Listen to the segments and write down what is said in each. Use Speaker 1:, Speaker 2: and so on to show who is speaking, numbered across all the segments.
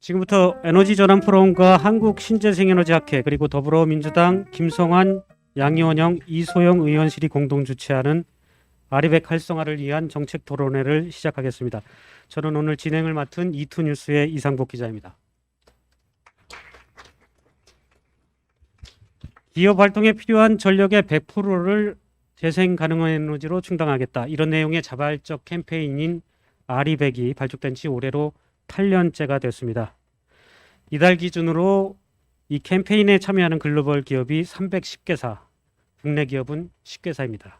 Speaker 1: 지금부터 에너지 전환 포럼과 한국 신재생에너지학회 그리고 더불어민주당 김성환, 양이원영, 이소영 의원실이 공동 주최하는 RE100 활성화를 위한 정책 토론회를 시작하겠습니다. 저는 오늘 진행을 맡은 이투뉴스의 이상복 기자입니다. 기업 활동에 필요한 전력의 100%를 재생 가능한 에너지로 충당하겠다. 이런 내용의 자발적 캠페인인 RE100이 발족된 지 올해로 8년째가 됐습니다. 이달 기준으로 이 캠페인에 참여하는 글로벌 기업이 310개사, 국내 기업은 10개사입니다.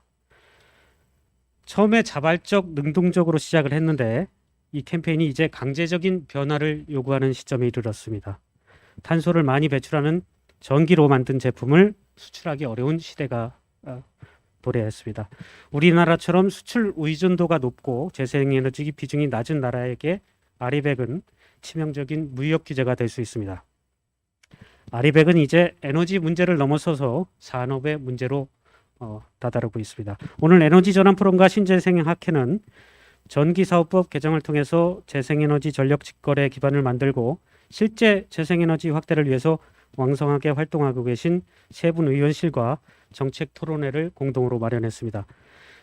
Speaker 1: 처음에 자발적 능동적으로 시작을 했는데 이 캠페인이 이제 강제적인 변화를 요구하는 시점에 이르렀습니다. 탄소를 많이 배출하는 전기로 만든 제품을 수출하기 어려운 시대가 도래했습니다. 우리나라처럼 수출 의존도가 높고 재생에너지 비중이 낮은 나라에게 RE100은 치명적인 무역 규제가 될 수 있습니다. RE100은 이제 에너지 문제를 넘어서서 산업의 문제로 다다르고 있습니다. 오늘 에너지 전환 포럼과 신재생학회는 전기사업법 개정을 통해서 재생에너지 전력 직거래 기반을 만들고 실제 재생에너지 확대를 위해서 왕성하게 활동하고 계신 세 분 의원실과 정책 토론회를 공동으로 마련했습니다.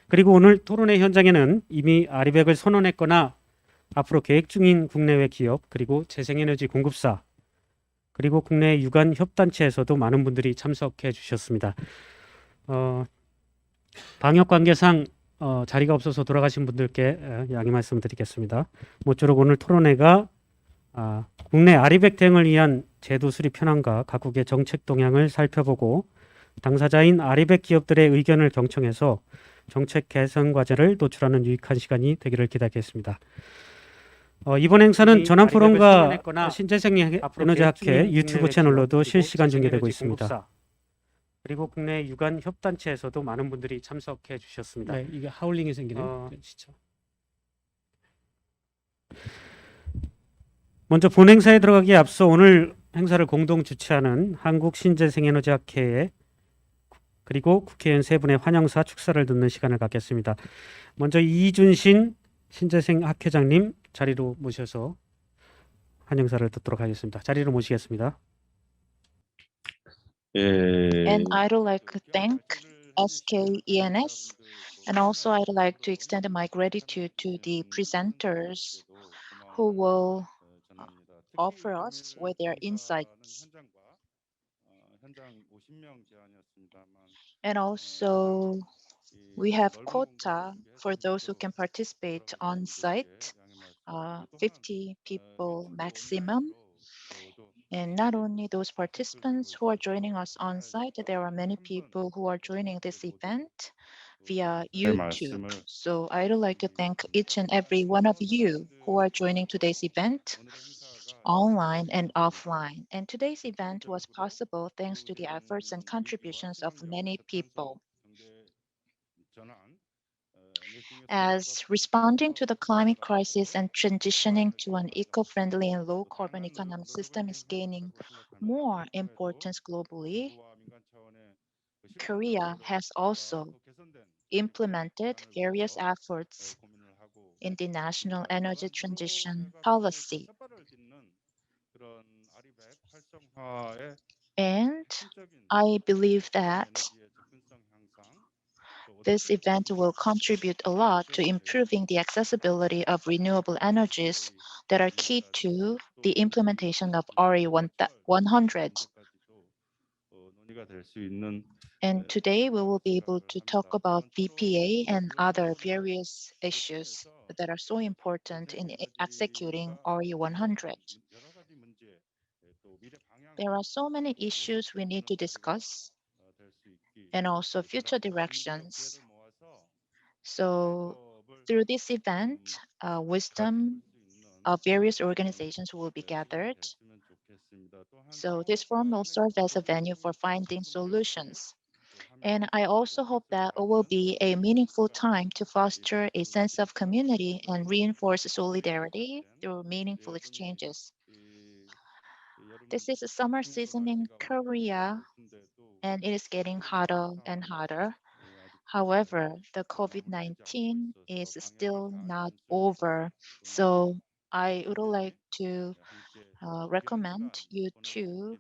Speaker 1: 그리고 오늘 토론회 현장에는 이미 RE100을 선언했거나 앞으로 계획 중인 국내외 기업 그리고 재생에너지 공급사 그리고 국내 유관 협단체에서도 많은 분들이 참석해 주셨습니다. 방역 관계상 자리가 없어서 돌아가신 분들께 양해 말씀드리겠습니다. 모쪼록 오늘 토론회가 국내 RE100 대응을 위한 제도 수립 현황과 각국의 정책 동향을 살펴보고 당사자인 RE100 기업들의 의견을 경청해서 정책 개선 과제를 노출하는 유익한 시간이 되기를 기대하겠습니다. 이번 행사는 전환 포럼과 신재생에너지학회 유튜브 채널로도 실시간 중계되고 있습니다. 그리고 국내 유관 협단체에서도 많은 분들이 참석해 주셨습니다. 네, 이게 하울링이 생기네요. 진짜. 먼저 본 행사에 들어가기에 앞서 오늘 행사를 공동 주최하는 한국 신재생에너지학회 그리고 국회의원 세 분의 환영사 축사를 듣는 시간을 갖겠습니다. 먼저 이준신 신재생학회장님 자리로 모셔서 환영사를 듣도록 하겠습니다. 자리로 모시겠습니다.
Speaker 2: And I'd like to thank SKENS, and also I'd like to extend my gratitude to the presenters who will offer us with their insights. And also, we have quota for those who can participate on site, 50 people maximum. And not only those participants who are joining us on site, there are many people who are joining this event via YouTube. So I'd like to thank each and every one of you who are joining today's event online and offline. And today's event was possible thanks to the efforts and contributions of many people. As responding to the climate crisis and transitioning to an eco-friendly and low-carbon economic system is gaining more importance globally, Korea has also implemented various efforts in the national energy transition policy. And I believe that this event will contribute a lot to improving the accessibility of renewable energies that are key to the implementation of RE100. And today we will be able to talk about PPA and other various issues that are so important in executing RE100. There are so many issues we need to discuss and also future directions. So through this event, wisdom of various organizations will be gathered. So this forum will serve as a venue for finding solutions. And I also hope that it will be a meaningful time to foster a sense of community and reinforce solidarity through meaningful exchanges. This is a summer season in Korea, and it is getting hotter and hotter. However, the COVID-19 is still not over. So I would like to recommend you to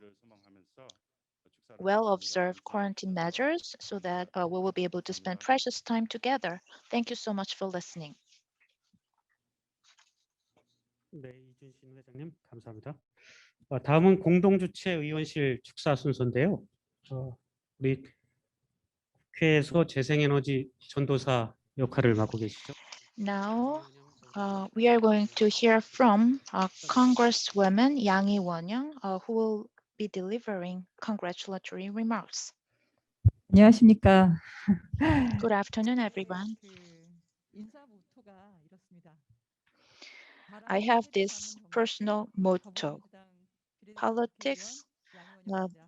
Speaker 2: well observe quarantine measures so that we will be able to spend precious time together. Thank you so much for listening.
Speaker 1: 네, 이준신 회장님 감사합니다. 다음은 공동주최 의원실 축사 순서인데요. 우리 국회에서 재생에너지 전도사 역할을 맡고 계시죠?
Speaker 2: Now, we are going to hear from Congresswoman Yangyi Wonyoung, who will be delivering congratulatory remarks.
Speaker 3: 안녕하십니까.
Speaker 2: Good afternoon, everyone. I have this personal motto. Politics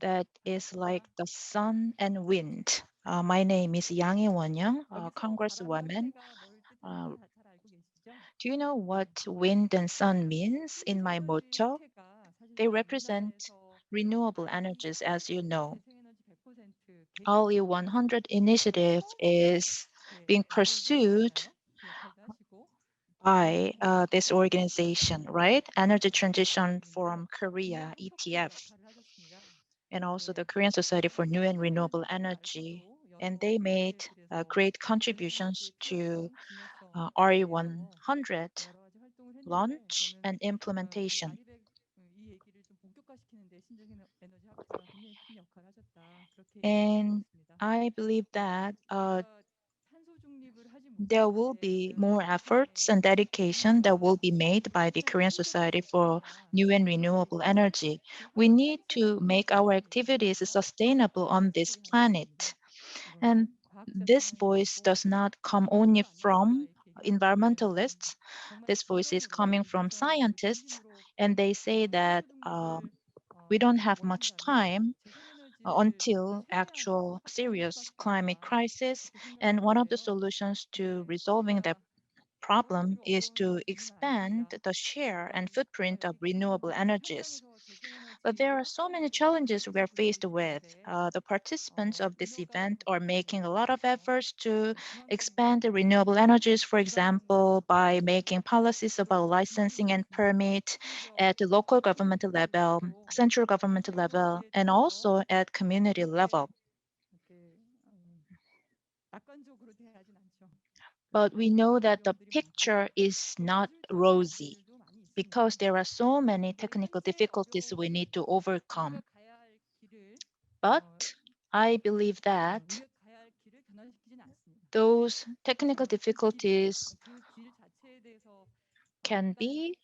Speaker 2: that is like the sun and wind. My name is Yangyi Wonyoung, Congresswoman. Do you know what wind and sun means in my motto? They represent renewable energies, as you know. RE100 initiative is being pursued by this organization, right? Energy Transition Forum Korea, ETF, and also the Korean Society for New and Renewable Energy. And they made great contributions to RE100 launch and implementation. And I believe that there will be more efforts and dedication that will be made by the Korean Society for New and Renewable Energy. We need to make our activities sustainable on this planet. And this voice does not come only from environmentalists. This voice is coming from scientists, and they say that we don't have much time until actual serious climate crisis. And one of the solutions to resolving that problem is to expand the share and footprint of renewable energies. But there are so many challenges we are faced with. The participants of this event are making a lot of efforts to expand the renewable energies, for example, by making policies about licensing and permit at the local government level, central government level, and also at community level. But we know that the picture is not rosy because there are so many technical difficulties we need to overcome. But I believe that those technical difficulties can be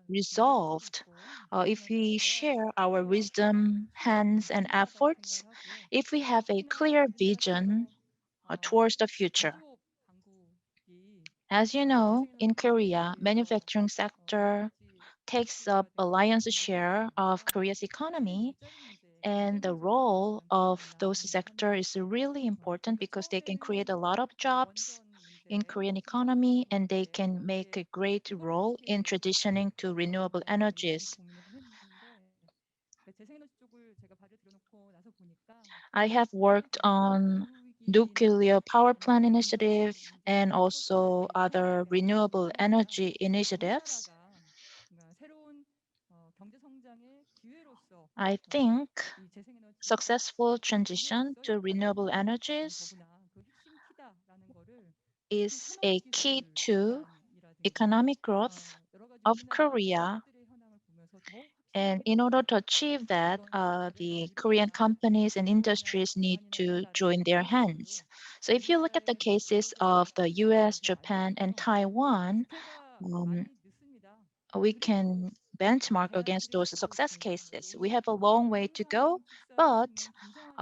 Speaker 2: resolved if we share our wisdom, hands, and efforts, if we have a clear vision towards the future. As you know, in Korea, manufacturing sector takes up a lion's share of Korea's economy, and the role of those sectors is really important because they can create a lot of jobs in Korean economy, and they can make a great role in transitioning to renewable energies. I have worked on nuclear power plant initiative and also other renewable energy initiatives. I think successful transition to renewable energies is a key to economic growth of Korea. And in order to achieve that, the Korean companies and industries need to join their hands. So if you look at the cases of the US, Japan, and Taiwan, we can benchmark against those success cases. We have a long way to go, but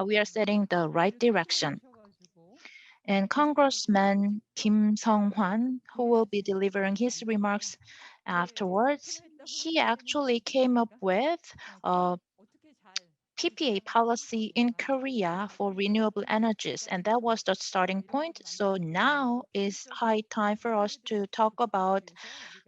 Speaker 2: we are setting the right direction. And Congressman Kim Sunghwan, who will be delivering his remarks afterwards, he actually came up with a PPA policy in Korea for renewable energies, and that was the starting point. So now is high time for us to talk about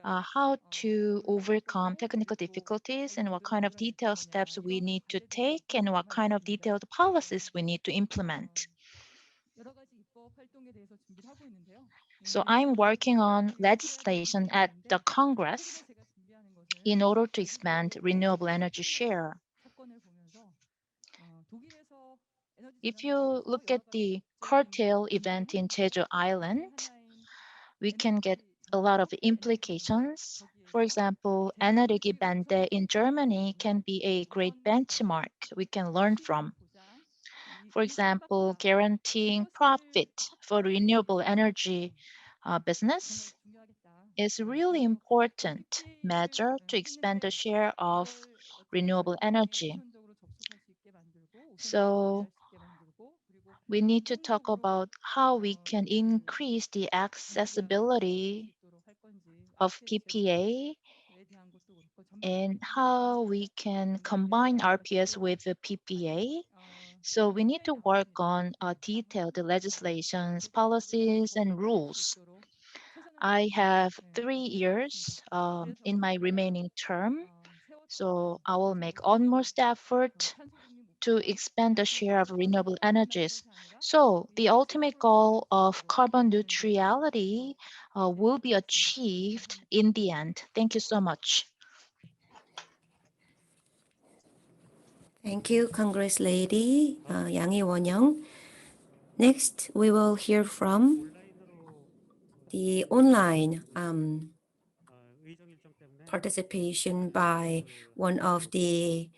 Speaker 2: how to overcome technical difficulties and what kind of detailed steps we need to take and what kind of detailed policies we need to implement. So I'm working on legislation at the Congress, in order to expand renewable energy share. If you look at the curtail event in Jeju Island, we can get a lot of implications. For example, Energiewende in Germany can be a great benchmark we can learn from. For example, guaranteeing profit for renewable energy business is really important measure to expand the share of renewable energy. So we need to talk about how we can increase the accessibility of PPA and how we can combine RPS with the PPA. So we need to work on detailed legislations, policies, and rules. I have 3 years in my remaining term, so I will make utmost effort to expand the share of renewable energies. So the ultimate goal of carbon neutrality will be achieved in the end. Thank you so much.
Speaker 4: Thank you, Congress Lady Yangyi Wonyoung. Next, we will hear from the online
Speaker 1: 의정 일정 때문에
Speaker 4: participation by one of the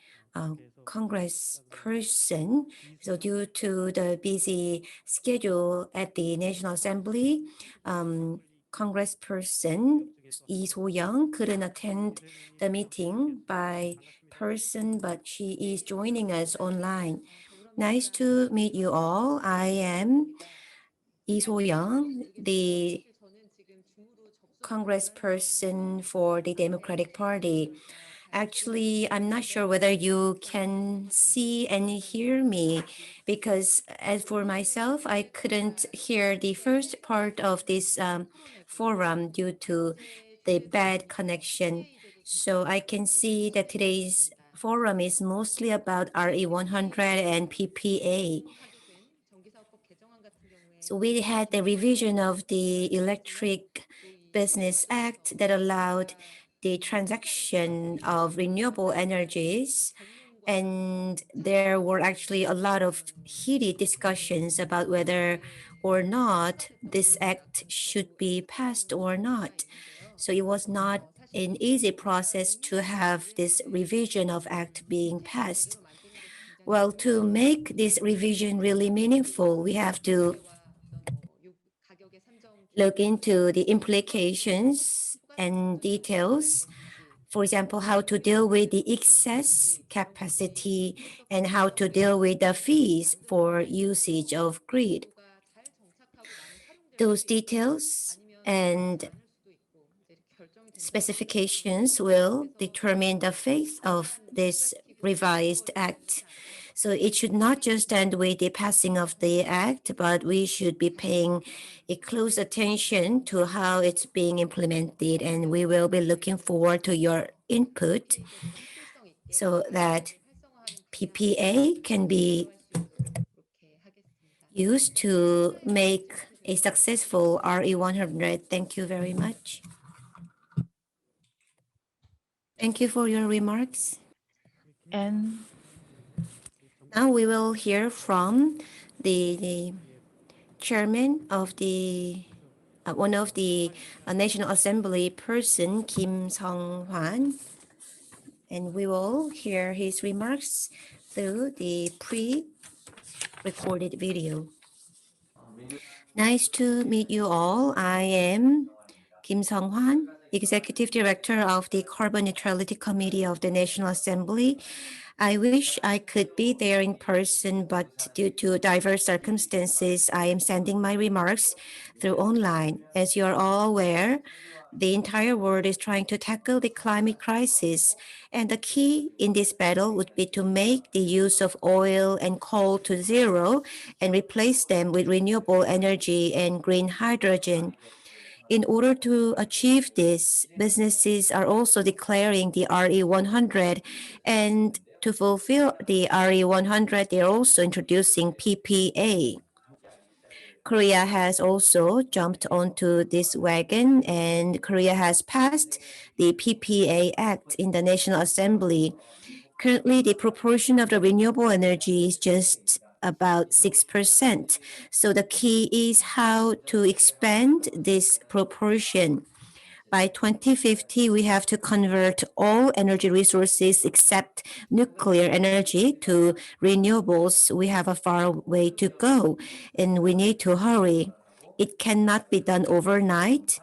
Speaker 4: Congress person. So due to the busy schedule at the National Assembly, Congressperson Lee Soyoung couldn't attend the meeting by person, but she is joining us online. Nice to meet you all. I am Lee Soyoung, the Congressperson for the Democratic Party. Actually, I'm not sure whether you can see and hear me because as for myself, I couldn't hear the first part of this forum due to the bad connection. So I can see that today's forum is mostly about RE100 and PPA. So we had the revision of the Electric Business Act that allowed the transaction of renewable energies. And there were actually a lot of heated discussions about whether or not this act should be passed or not. So it was not an easy process to have this revision of act being passed. Well, to make this revision really meaningful, we have to look into the implications and details. For example, how to deal with the excess capacity and how to deal with the fees for usage of grid. Those details and specifications will determine the fate of this revised act. So it should not just end with the passing of the act, but we should be paying a close attention to how it's being implemented, and we will be looking forward to your input so that PPA can be used to make a successful RE100. Thank you very much. Thank you for your remarks.
Speaker 2: And
Speaker 4: Now we will hear from the chairman of the one of the National Assembly person, Kim Sunghwan, and we will hear his remarks through the pre-recorded video. Nice to meet you all. I am Kim Sunghwan, Executive Director of the Carbon Neutrality Committee of the National Assembly. I wish I could be there in person, but due to diverse circumstances, I am sending my remarks through online. As you are all aware, the entire world is trying to tackle the climate crisis, and the key in this battle would be to make the use of oil and coal to zero and replace them with renewable energy and green hydrogen. In order to achieve this, businesses are also declaring the RE100, and to fulfill the RE100, they're also introducing PPA. Korea has also jumped onto this wagon, and Korea has passed the PPA Act in the National Assembly. Currently, the proportion of the renewable energy is just about 6%. So the key is how to expand this proportion. By 2050, we have to convert all energy resources except nuclear energy to renewables. We have a far way to go, and we need to hurry. It cannot be done overnight,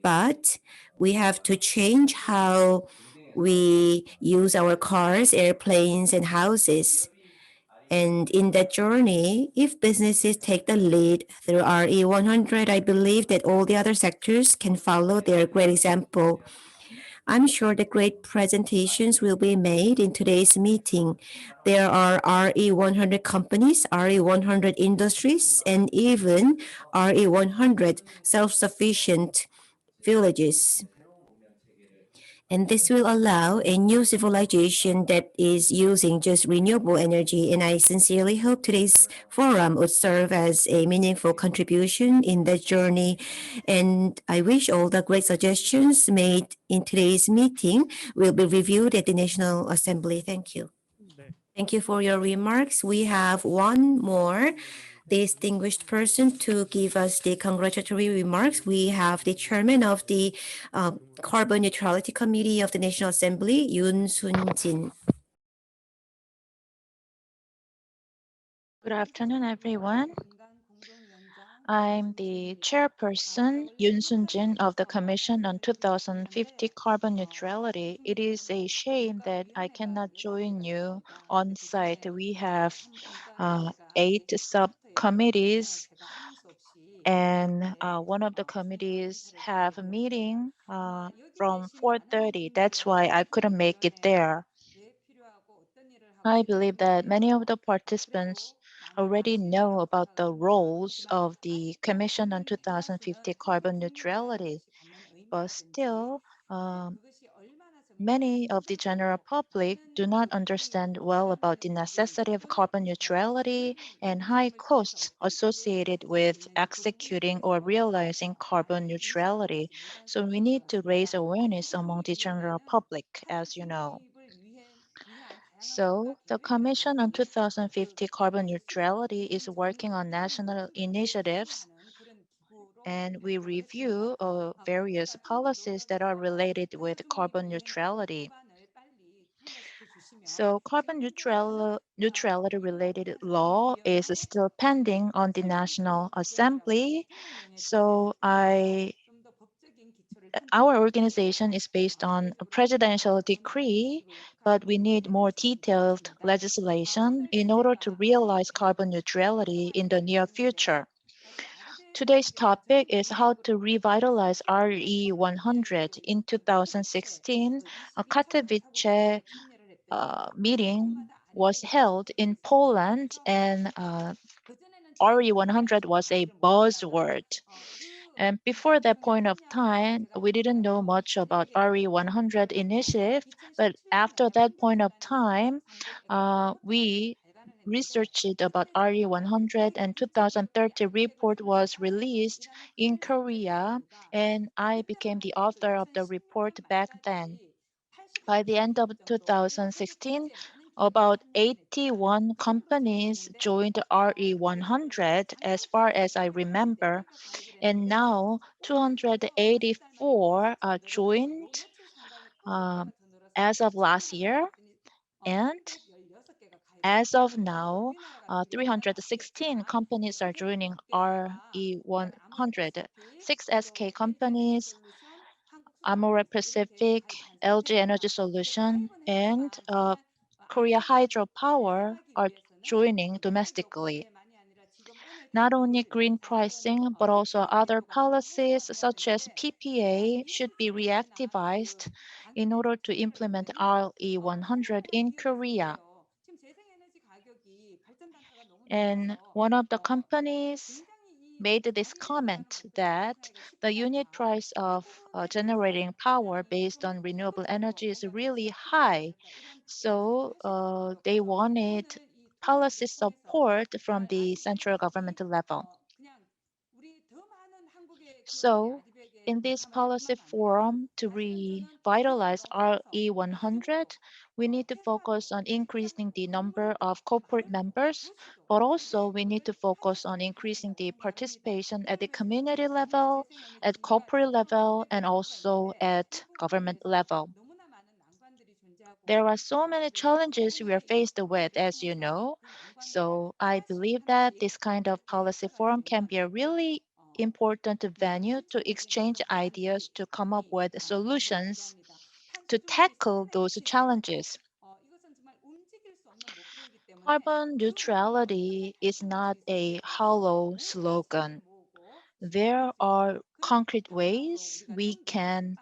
Speaker 4: but we have to change how we use our cars, airplanes, and houses. And in that journey, if businesses take the lead through RE100, I believe that all the other sectors can follow their great example. I'm sure the great presentations will be made in today's meeting. There are RE100 companies, RE100 industries, and even RE100 self-sufficient villages. And this will allow a new civilization that is using just renewable energy. And I sincerely hope today's forum would serve as a meaningful contribution in that journey. And I wish all the great suggestions made in today's meeting will be reviewed at the National Assembly. Thank you.
Speaker 1: 네.
Speaker 4: Thank you for your remarks. We have one more distinguished person to give us the congratulatory remarks. We have the chairman of the Carbon Neutrality Committee of the National Assembly, Sun-Jin.
Speaker 2: Good afternoon, everyone. I'm the chairperson, Junsin of the Commission on 2050 Carbon Neutrality. It is a shame that I cannot join you on site. We have 8 subcommittees, and one of the committees have a meeting from 4:30. That's why I couldn't make it there. I believe that many of the participants already know about the roles of the Commission on 2050 Carbon Neutrality, but still, many of the general public do not understand well about the necessity of carbon neutrality and high costs associated with executing or realizing carbon neutrality. So we need to raise awareness among the general public, as you know. So the Commission on 2050 Carbon Neutrality is working on national initiatives, and we review various policies that are related with carbon neutrality. So carbon neutrality related law is still pending on the National Assembly. So our organization is based on a presidential decree, but we need more detailed legislation in order to realize carbon neutrality in the near future. Today's topic is how to revitalize RE100. In 2016, a Katowice meeting was held in Poland, and RE100 was a buzzword. And before that point of time, we didn't know much about RE100 initiative, but after that point of time, we researched about RE100, and 2030 report was released in Korea, and I became the author of the report back then. By the end of 2016, about 81 companies joined RE100 as far as I remember, and now 284 joined as of last year, and as of now, 316 companies are joining RE100. 6 SK companies, Amore Pacific, LG Energy Solution, and Korea Hydropower are joining domestically. Not only green pricing, but also other policies such as PPA should be reactivized in order to implement RE100 in Korea. And one of the companies made this comment that the unit price of generating power based on renewable energy is really high. So they wanted policy support from the central government level. So, in this policy forum to revitalize RE100, we need to focus on increasing the number of corporate members, but also we need to focus on increasing the participation at the community level, at corporate level, and also at government level. There are so many challenges we are faced with, as you know. So I believe that this kind of policy forum can be a really important venue to exchange ideas to come up with solutions to tackle those challenges. Carbon neutrality is not a hollow slogan. There are concrete ways we can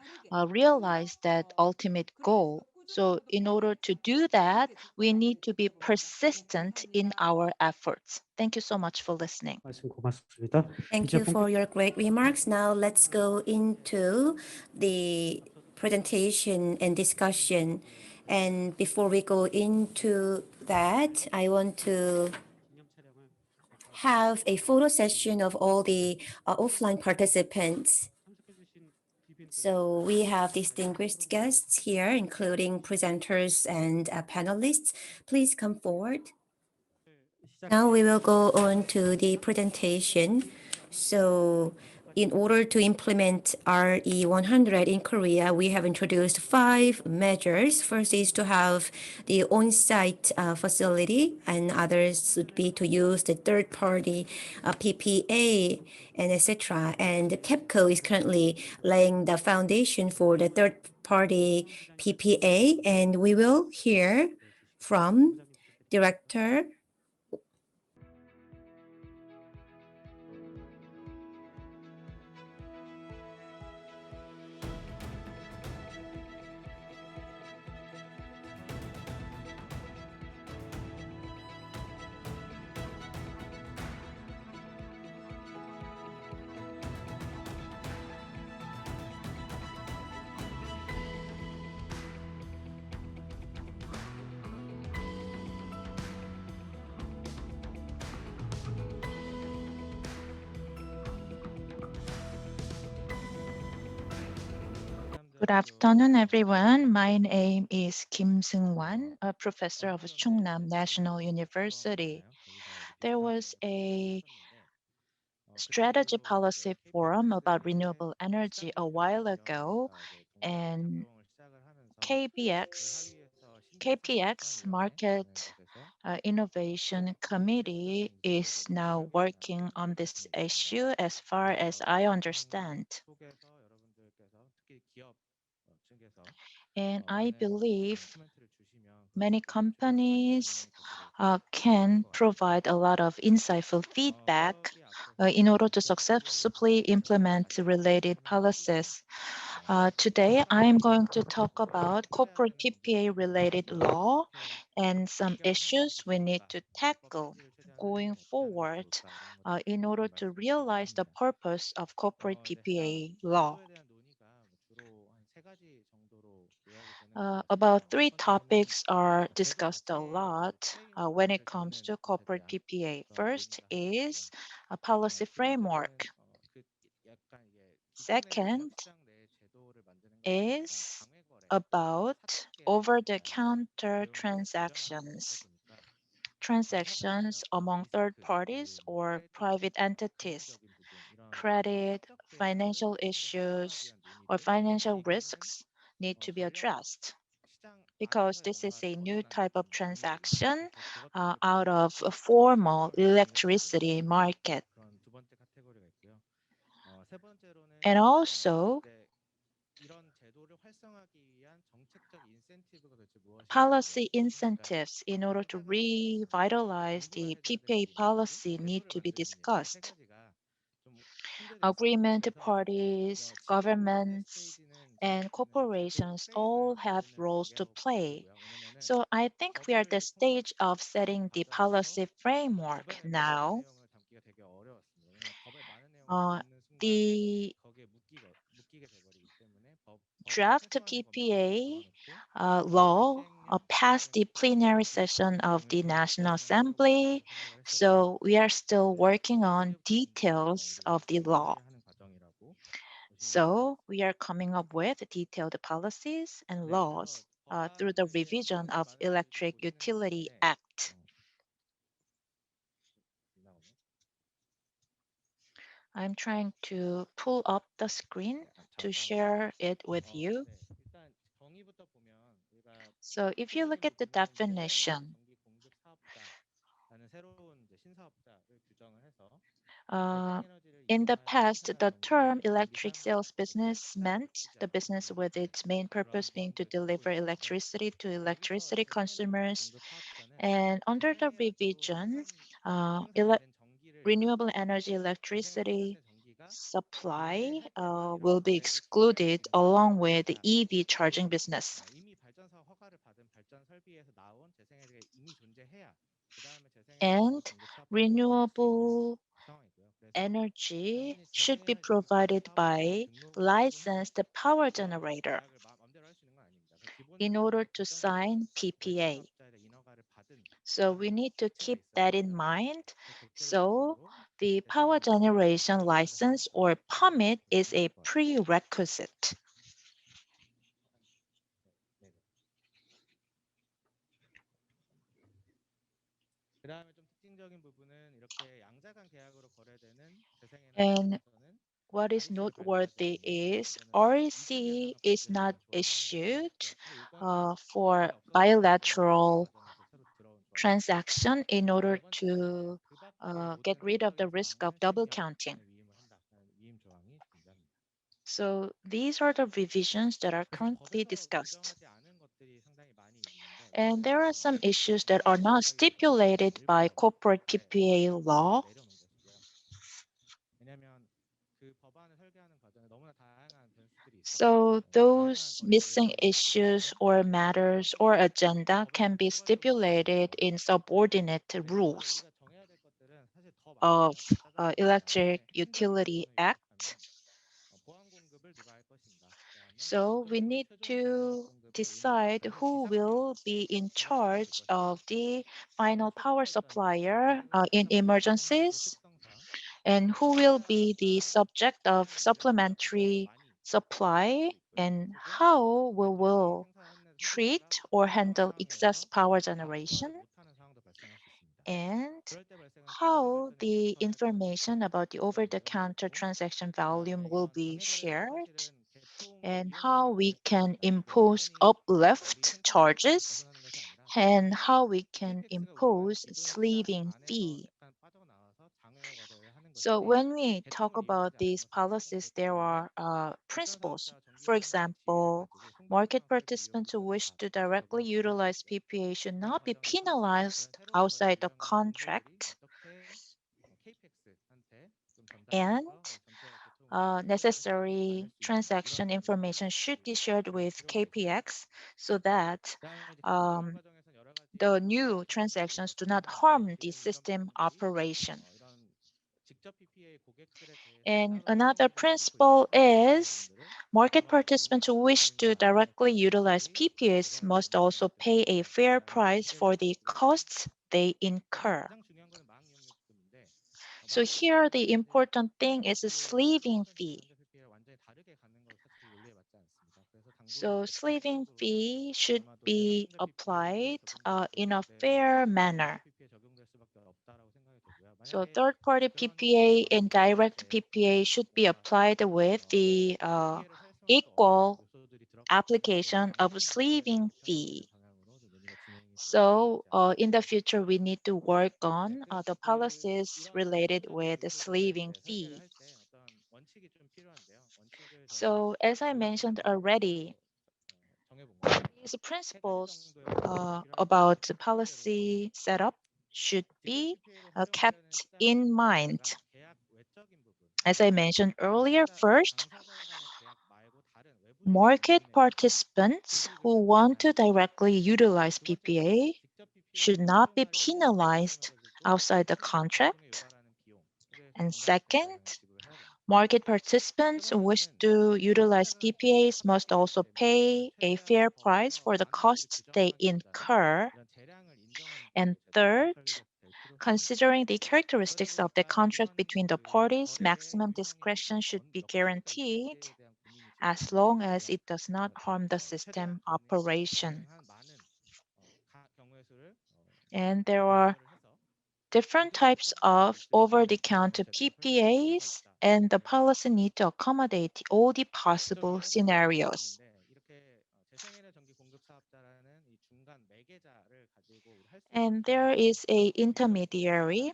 Speaker 2: realize that ultimate goal. So, in order to do that, we need to be persistent in our efforts. Thank you so much for listening.
Speaker 1: 말씀 고맙습니다.
Speaker 4: Thank
Speaker 1: 이제
Speaker 4: you for your great remarks. Now let's go into the presentation and discussion. And before we go into that, I want to have a photo session of all the offline participants. So we have distinguished guests here, including presenters and panelists. Please come forward. Now we will go on to the presentation. So in order to implement RE100 in Korea, we have introduced 5 measures. First is to have the on-site facility, and others would be to use the third-party PPA and etc. And TEPCO is currently laying the foundation for the third-party PPA, and we will hear from Director
Speaker 2: Good afternoon, everyone. My name is Kim Seungwan, a professor of Chungnam National University. There was a strategy policy forum about renewable energy a while ago, and KPX Market Innovation Committee is now working on this issue as far as I understand. And I believe many companies can provide a lot of insightful feedback in order to successfully implement related policies. Today, I am going to talk about corporate PPA related law and some issues we need to tackle going forward in order to realize the purpose of corporate PPA law. About 3 topics are discussed a lot when it comes to corporate PPA. First is a policy framework. Second is about over-the-counter transactions among third parties or private entities, credit, financial issues, or financial risks need to be addressed because this is a new type of transaction out of a formal electricity market. And also, policy incentives in order to revitalize the PPA policy need to be discussed. Agreement parties, governments, and corporations all have roles to play. So I think we are at the stage of setting the policy framework now. The draft PPA law passed the plenary session of the National Assembly, so we are still working on details of the law. So we are coming up with detailed policies and laws through the revision of Electric Utility Act. I'm trying to pull up the screen to share it with you. So if you look at the definition, in the past, the term electric sales business meant the business with its main purpose being to deliver electricity to electricity consumers. And under the revision, renewable energy electricity supply will be excluded along with the EV charging business. And renewable energy should be provided by licensed power generator in order to sign PPA. So we need to keep that in mind. So the power generation license or permit is a prerequisite. And what is noteworthy is REC is not issued for bilateral transaction in order to get rid of the risk of double counting. So these are the revisions that are currently discussed. And there are some issues that are not stipulated by corporate PPA law. So those missing issues or matters or agenda can be stipulated in subordinate rules of Electric Utility Act. So we need to decide who will be in charge of the final power supplier in emergencies and who will be the subject of supplementary supply and how we will treat or handle excess power generation and how the information about the over-the-counter transaction volume will be shared and how we can impose uplift charges and how we can impose sleeving fee. So when we talk about these policies, there are principles. For example, market participants who wish to directly utilize PPA should not be penalized outside the contract. And necessary transaction information should be shared with KPX so that the new transactions do not harm the system operation. And another principle is market participants who wish to directly utilize PPAs must also pay a fair price for the costs they incur. So here the important thing is a sleeving fee. So sleeving fee should be applied in a fair manner. So third-party PPA and direct PPA should be applied with the equal application of sleeving fee. So in the future, we need to work on the policies related with the sleeving fee. So as I mentioned already, these principles about the policy setup should be kept in mind. As I mentioned earlier, first, market participants who want to directly utilize PPA should not be penalized outside the contract. And second, market participants who wish to utilize PPAs must also pay a fair price for the costs they incur. And third, Considering the characteristics of the contract between the parties, maximum discretion should be guaranteed as long as it does not harm the system operation. And there are different types of over-the-counter PPAs, and the policy need to accommodate all the possible scenarios. And there is a intermediary,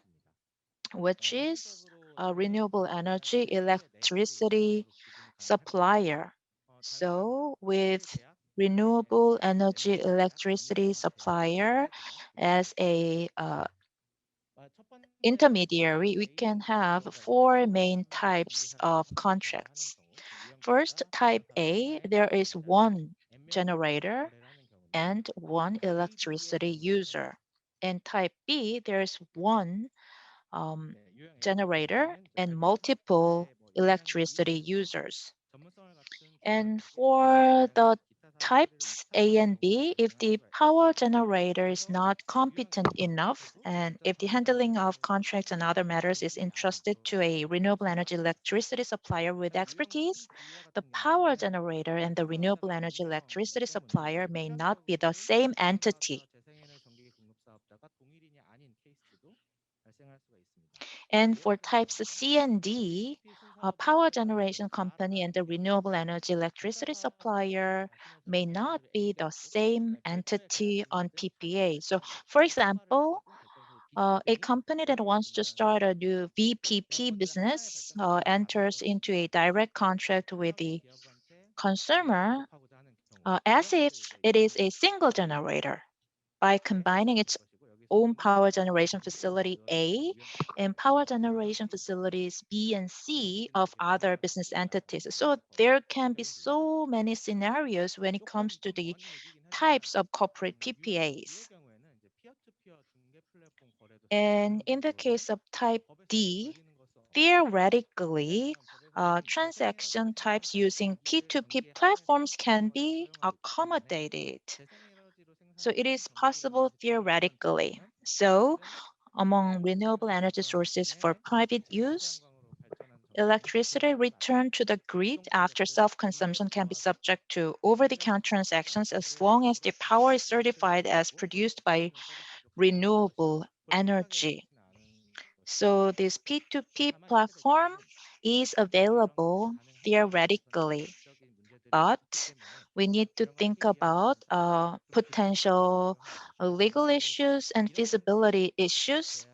Speaker 2: which is a renewable energy electricity supplier. So with renewable energy electricity supplier as a intermediary, we can have four main types of contracts. First, type A, there is one generator and one electricity user. And type B, there's one generator and multiple electricity users. And for the types A and B, if the power generator is not competent enough, and if the handling of contracts and other matters is entrusted to a renewable energy electricity supplier with expertise, the power generator and the renewable energy electricity supplier may not be the same entity. And for types C and D, a power generation company and the renewable energy electricity supplier may not be the same entity on PPA. So, for example, a company that wants to start a new VPP business enters into a direct contract with the consumer as if it is a single generator by combining its own power generation facility A and power generation facilities B and C of other business entities. So there can be so many scenarios when it comes to the types of corporate PPAs. And in the case of type D, theoretically, transaction types using P2P platforms can be accommodated. So it is possible theoretically. So among renewable energy sources for private use, electricity returned to the grid after self-consumption can be subject to over-the-counter transactions as long as the power is certified as produced by renewable energy. So this P2P platform is available theoretically, but we need to think about potential legal issues and feasibility issues.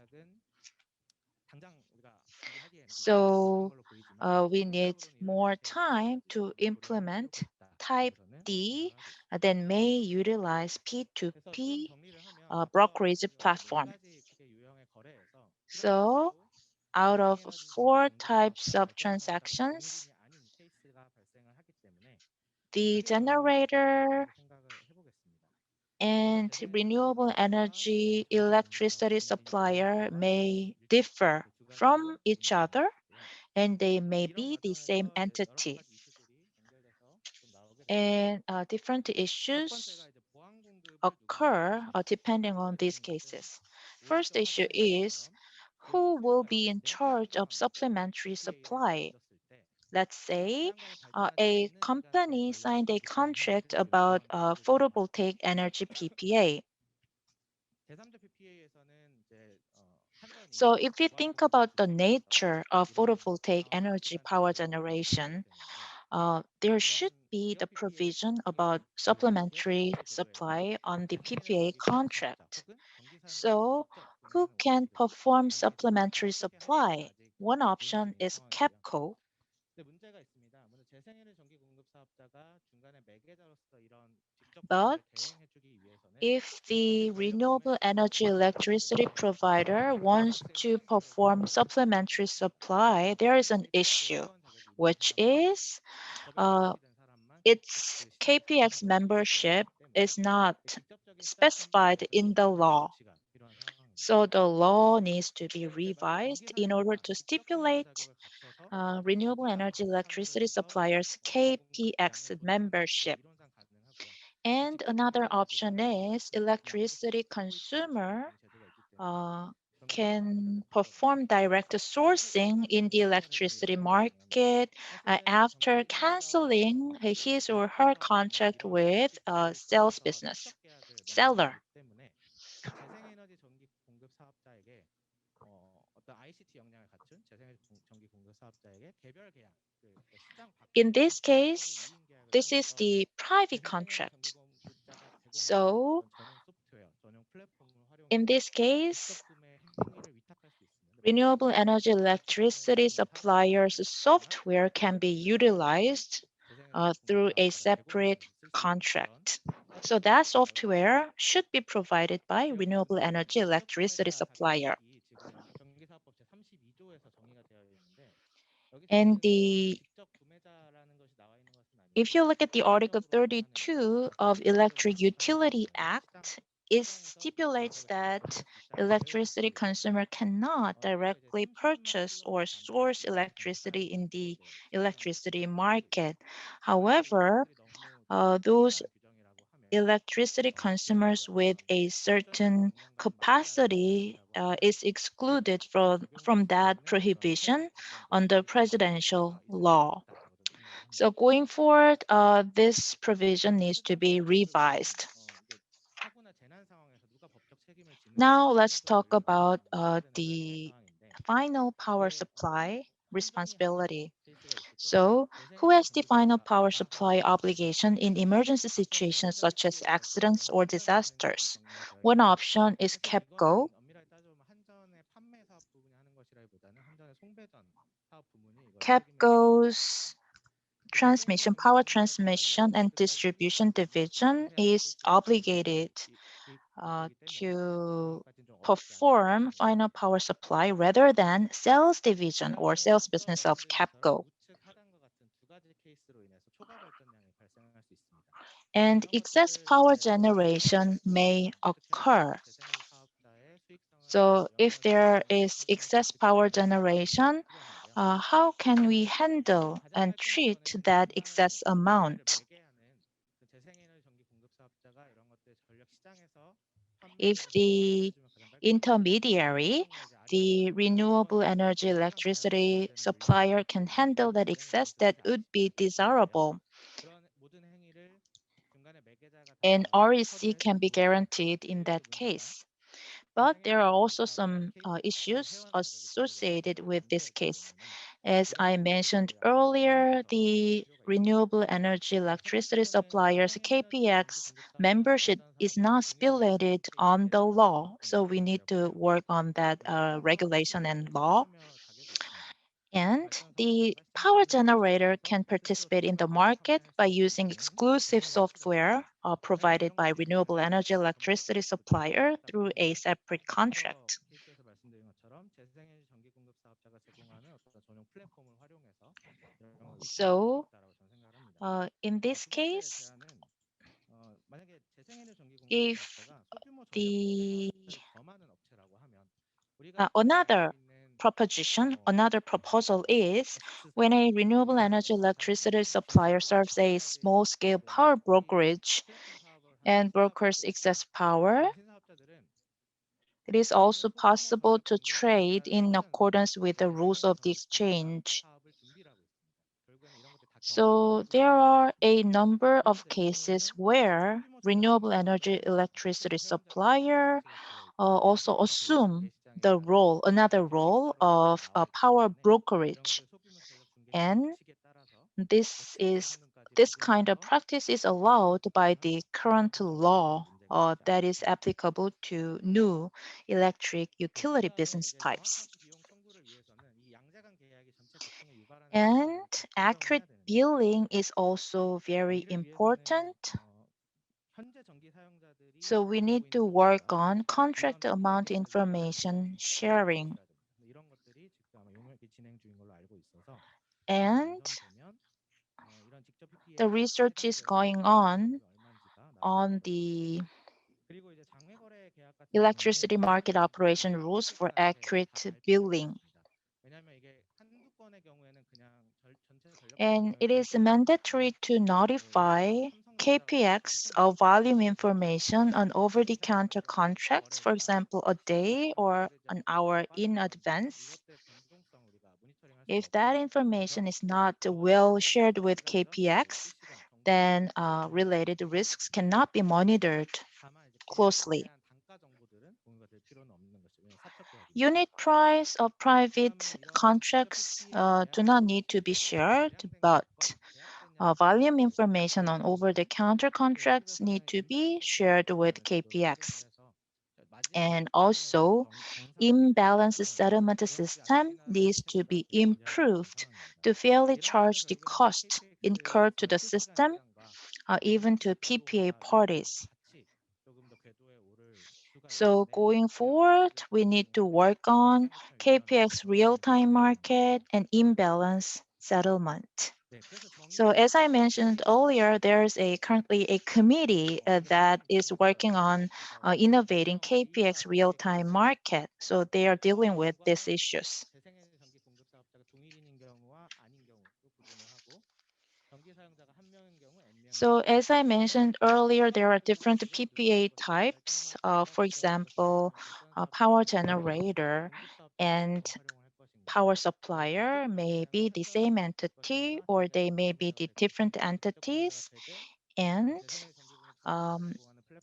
Speaker 2: So we need more time to implement type D that may utilize P2P brokerage platform. So out of four types of transactions, the generator and renewable energy electricity supplier may differ from each other and they may be the same entity. And different issues occur depending on these cases. First issue is who will be in charge of supplementary supply? Let's say a company signed a contract about photovoltaic energy PPA. So if we think about the nature of photovoltaic energy power generation, there should be the provision about supplementary supply on the PPA contract. So who can perform supplementary supply? One option is CAPCO. But if the renewable energy electricity provider wants to perform supplementary supply, there is an issue, which is its KPX membership is not specified in the law. So the law needs to be revised in order to stipulate renewable energy electricity suppliers' KPX membership. And another option is electricity consumer can perform direct sourcing in the electricity market after canceling his or her contract with a sales business seller.
Speaker 5: 재생에너지 전기 공급 사업자에게 어떤 ICT 역량을 갖춘 재생에너지 전기 공급 사업자에게 개별 계약, 시장
Speaker 2: In this
Speaker 5: 밖에서
Speaker 2: case,
Speaker 5: 이인 계약을
Speaker 2: this is
Speaker 5: 하면서
Speaker 2: the private
Speaker 5: 재생에너지 전기
Speaker 2: contract.
Speaker 5: 공급자가 제공하는
Speaker 2: So
Speaker 5: 어떤 전용 소프트웨어, 전용 플랫폼을
Speaker 2: in
Speaker 5: 활용해서
Speaker 2: this
Speaker 5: 직접
Speaker 2: case,
Speaker 5: 구매 행위를 위탁할 수 있습니다.
Speaker 2: renewable energy electricity suppliers' software can be utilized through a separate contract. So that software should be provided by renewable energy electricity supplier.
Speaker 5: 전기사업법 제32조에서 정의가 되어 있는데 여기서
Speaker 2: And
Speaker 5: 보시면 직접 구매자라는 것이 나와 있는 것은 아니고
Speaker 2: if you look at the Article
Speaker 5: 개별적으로
Speaker 2: 32 of Electric Utility Act, it stipulates that electricity consumer cannot directly purchase or source electricity in the electricity market. However, those electricity consumers with a certain capacity is excluded from that prohibition under presidential law. So going forward, this provision needs to be revised. Now let's talk about the final power supply responsibility. So who has the final power supply obligation in emergency situations such as accidents or disasters? One option is KEPCO. KEPCO's power transmission and distribution division is obligated to perform final power supply rather than sales division or sales business of KEPCO. And excess power generation may occur. So if there is excess power generation, how can we handle and treat that excess amount? If the intermediary, the renewable energy electricity supplier, can handle that excess, that would be desirable. And REC can be guaranteed in that case. But there are also some issues associated with this case. As I mentioned earlier, the renewable energy electricity suppliers KPX membership is not stipulated on the law. So we need to work on that regulation and law. And the power generator can participate in the market by using exclusive software provided by renewable energy electricity supplier through a separate contract. So in this case, if the another proposal is when a renewable energy electricity supplier serves a small-scale power brokerage and brokers excess power, it is also possible to trade in accordance with the rules of the exchange. So there are a number of cases where renewable energy electricity supplier also assume another role of power brokerage. And this kind of practice is allowed by the current law that is applicable to new electric utility business types. And accurate billing is also very important. So we need to work on contract amount information sharing. And the research is going on the electricity market operation rules for accurate billing. And it is mandatory to notify KPX of volume information on over-the-counter contracts, for example, a day or an hour in advance, if that information is not well shared with KPX, then related risks cannot be monitored closely. Unit price of private contracts do not need to be shared, but volume information on over-the-counter contracts need to be shared with KPX. And also, imbalance settlement system needs to be improved to fairly charge the cost incurred to the system, even to PPA parties. So going forward, we need to work on KPX real-time market and imbalance settlement. So as I mentioned earlier, there's currently a committee that is working on innovating KPX real-time market. So they are dealing with these issues. So as I mentioned earlier, there are different PPA types. For example, power generator and power supplier may be the same entity or they may be the different entities. And um,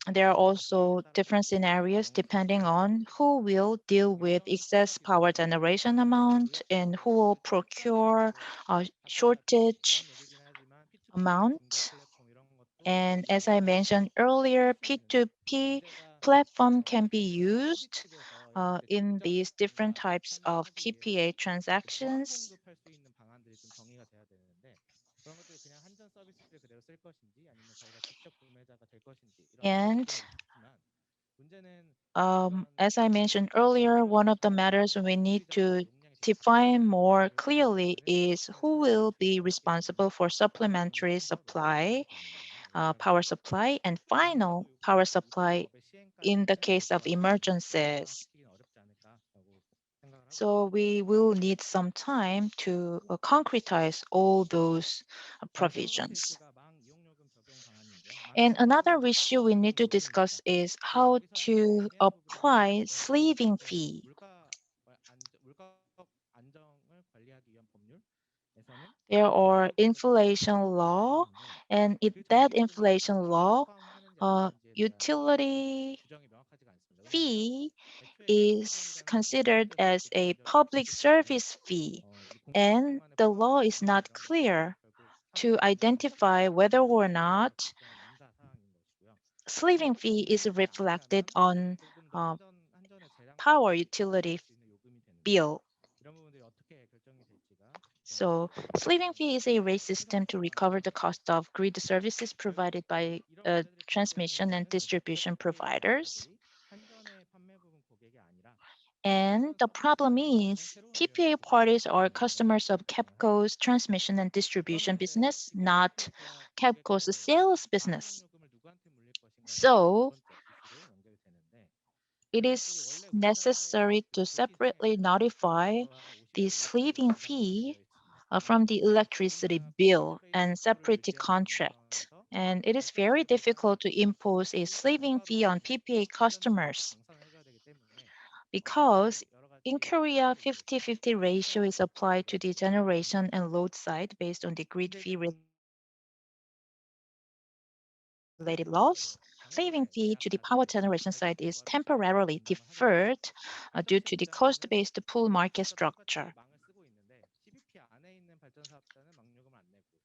Speaker 2: there are also different scenarios depending on who will deal with excess power generation amount and who will procure a shortage amount. And as I mentioned earlier, P2P platform can be used in these different types of PPA transactions. And as I mentioned earlier, one of the matters we need to define more clearly is who will be responsible for supplementary supply, power supply, and final power supply in the case of emergencies. So we will need some time to concretize all those provisions. And another issue we need to discuss is how to apply sleeving fee. There are inflation law, and that inflation law, utility fee is considered as a public service fee, and the law is not clear to identify whether or not sleeving fee is reflected on power utility bill. So sleeving fee is a rate system to recover the cost of grid services provided by transmission and distribution providers. And the problem is PPA parties are customers of KEPCO's transmission and distribution business, not KEPCO's sales business. So it is necessary to separately notify the sleeving fee from the electricity bill and separate the contract. And it is very difficult to impose a sleeving fee on PPA customers because in Korea, 50-50 ratio is applied to the generation and load side based on the grid fee related laws. Sleeving fee to the power generation side is temporarily deferred due to the cost-based pool market structure.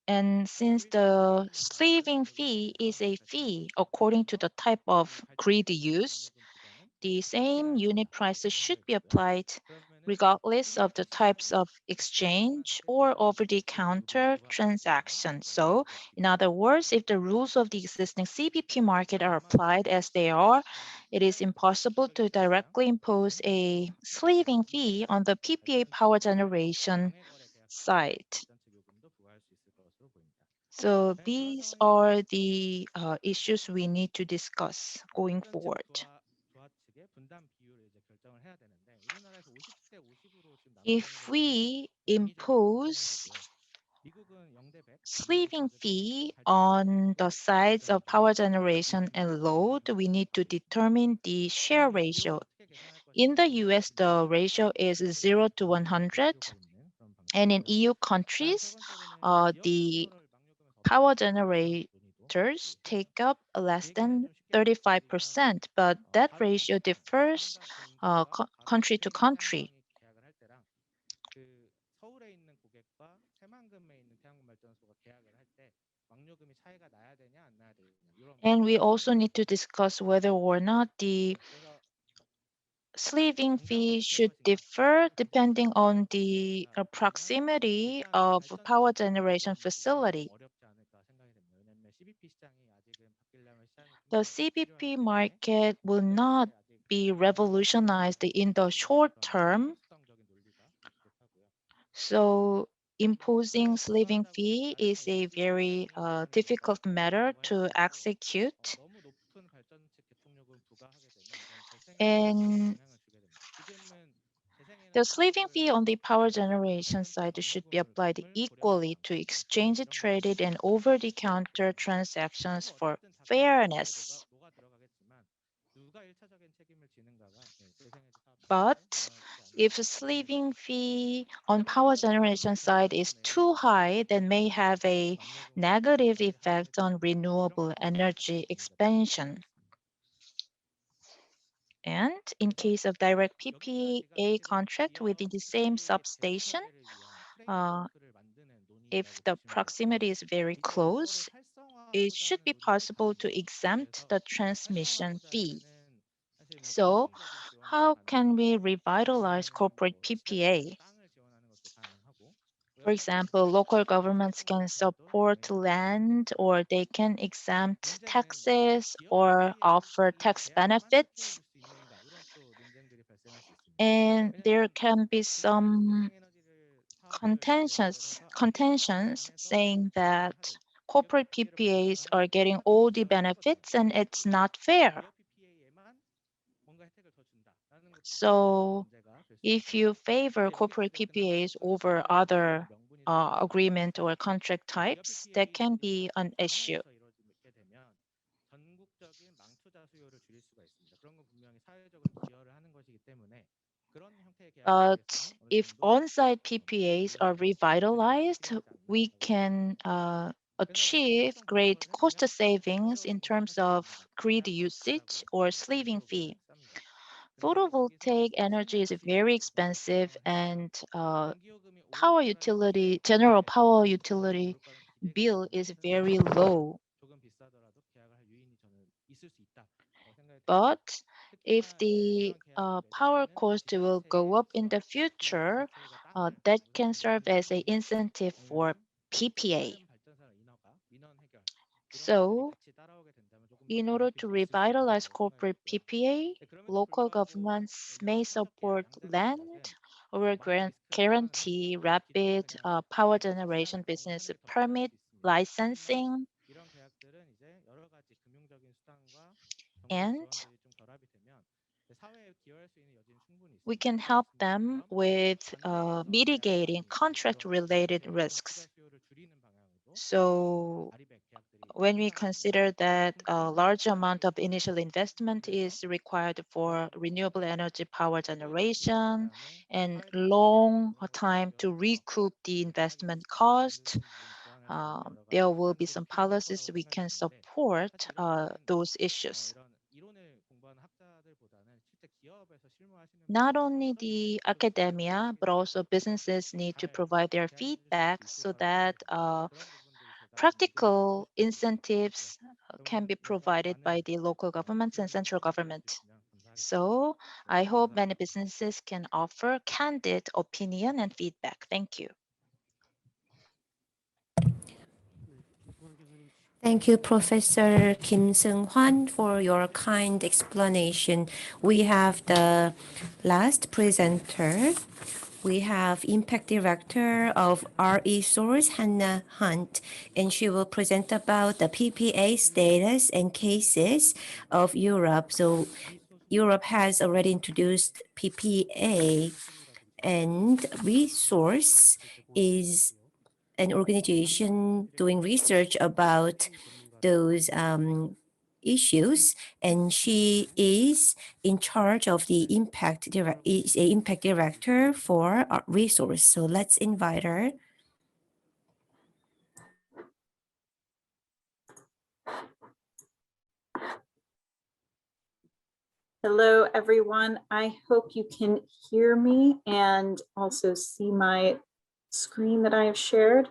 Speaker 2: And since the sleeving fee is a fee according to the type of grid use, the same unit prices should be applied regardless of the types of exchange or over-the-counter transactions. So, in other words, if the rules of the existing CBP market are applied as they are, it is impossible to directly impose a sleeving fee on the PPA power generation side. So these are the issues we need to discuss going forward. If we impose sleeving fee on the sides of power generation and load, we need to determine the share ratio. In the US, the ratio is 0 to 100, and in EU countries, the power generators take up less than 35%, but that ratio differs country to country.
Speaker 5: 그 서울에 있는 고객과 새만금에 있는 태양광 발전소가 계약을 할 때 왕료금이 차이가 나야 되냐 안 나야 되냐 이런
Speaker 2: And we also need to discuss whether or not the
Speaker 5: 그래서
Speaker 2: sleeving fee should differ depending on the proximity
Speaker 5: 일단
Speaker 2: of
Speaker 5: 발전소
Speaker 2: power
Speaker 5: 시장
Speaker 2: generation
Speaker 5: 가격은
Speaker 2: facility.
Speaker 5: 어렵지 않을까 생각이 됩니다. 왜냐하면 CBP 시장이 아직은 바뀌려면 시간이
Speaker 2: The
Speaker 5: 필요하기
Speaker 2: CBP
Speaker 5: 때문에
Speaker 2: market will not
Speaker 5: 아직
Speaker 2: be revolutionized in the short term,
Speaker 5: 수성적인 논리가 부족하고요.
Speaker 2: so imposing sleeving fee is a very difficult matter to execute.
Speaker 5: 너무 높은 발전식 개통요금 부과하게 되면 이건 재생
Speaker 2: And
Speaker 5: 영향을 주게 됩니다. 지금은
Speaker 2: the sleeving fee on the power generation side should be applied equally to exchange traded and over-the-counter transactions for fairness.
Speaker 5: 뭐가 들어가겠지만 누가 1차적인 책임을 지는가가 재생에너지 사업
Speaker 2: But if the sleeving fee on power generation side is too high, then may have a negative effect on renewable energy expansion. And in case of direct PPA contract within the same substation, if the proximity is very close, it should be possible to exempt the transmission fee. So, how can we revitalize corporate PPA? For example, local governments can support land, or they can exempt taxes or offer tax benefits. And there can be some contentions saying that corporate PPAs are getting all the benefits and it's not fair. So if you favor corporate PPAs over other agreement or contract types, that can be an issue.
Speaker 5: 전국적인 망투자 수요를 줄일 수가 있습니다. 그런 건 분명히 사회적으로 기여를 하는 것이기 때문에 그런 형태의 계약을 하기
Speaker 2: But
Speaker 5: 위해서는 어느
Speaker 2: if
Speaker 5: 정도
Speaker 2: on-site PPAs are revitalized, we can achieve great cost savings in terms of grid usage or sleeving fee. Photovoltaic energy is very expensive, and power utility, general power utility bill is very low.
Speaker 5: 조금 비싸더라도 계약을 할 유인이 저는 있을 수 있다라고 생각이 됩니다.
Speaker 2: But if
Speaker 5: 특히나
Speaker 2: the
Speaker 5: 이런 계약을
Speaker 2: power
Speaker 5: 맺을
Speaker 2: cost
Speaker 5: 때는
Speaker 2: will go up in the future, that can serve as an incentive for PPA. So, in order to revitalize corporate PPA, local governments may support land or guarantee rapid power generation business permit licensing,
Speaker 5: 이런 계약들은 이제 여러 가지 금융적인 수단과 정부
Speaker 2: and
Speaker 5: 지원들이 좀 결합이 되면 사회에 기여할 수 있는 여지는 충분히
Speaker 2: we
Speaker 5: 있습니다.
Speaker 2: can help them with mitigating contract-related risks. So, when we consider that a large amount of initial investment is required for renewable energy power generation and long time to recoup the investment cost, there will be some policies we can support those issues. Not only the academia, but also businesses need to provide their feedback so that practical incentives can be provided by the local governments and central government. So I hope many businesses can offer candid opinion and feedback. Thank you.
Speaker 4: Thank you, Professor Kim Sunghwan, for your kind explanation. We have the last presenter. We have Impact Director of RE Source, Hannah Hunt, and she will present about the PPA status and cases of Europe. So Europe has already introduced PPA, and resource is an organization doing research about those issues, and she is in charge of the impact director for our resource. So let's invite her.
Speaker 6: Hello, everyone. I hope you can hear me and also see my screen that I have shared.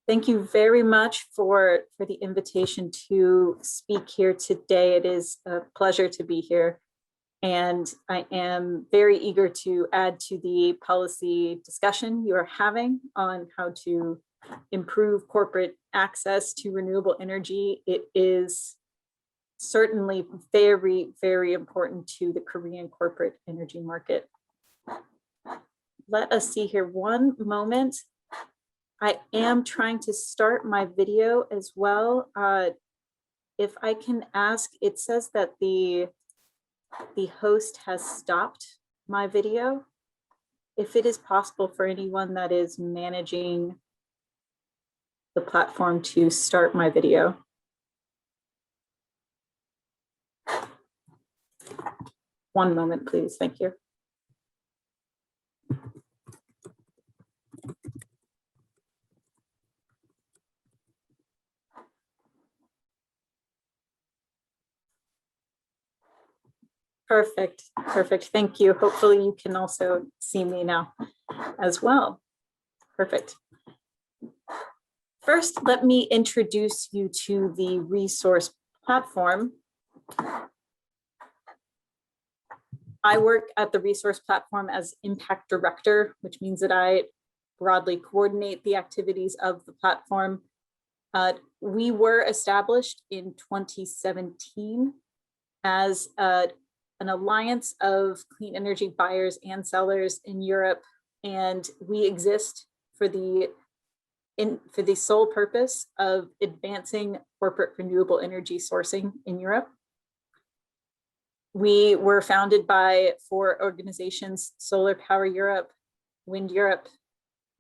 Speaker 6: Thank you very much for the invitation to speak here today. It is a pleasure to be here. And I am very eager to add to the policy discussion you are having on how to improve corporate access to renewable energy. It is certainly very, very important to the Korean corporate energy market. Let us see here one moment. I am trying to start my video as well. If I can ask, it says that the host has stopped my video. If it is possible for anyone that is managing the platform to start my video. One moment, please. Thank you. Perfect. Perfect. Thank you. Hopefully you can also see me now as well. Perfect. First, let me introduce you to the resource platform. I work at the resource platform as impact director, which means that I broadly coordinate the activities of the platform. We were established in 2017 as an alliance of clean energy buyers and sellers in Europe, and we exist for the sole purpose of advancing corporate renewable energy sourcing in Europe. We were founded by 4 organizations: Solar Power Europe, Wind Europe,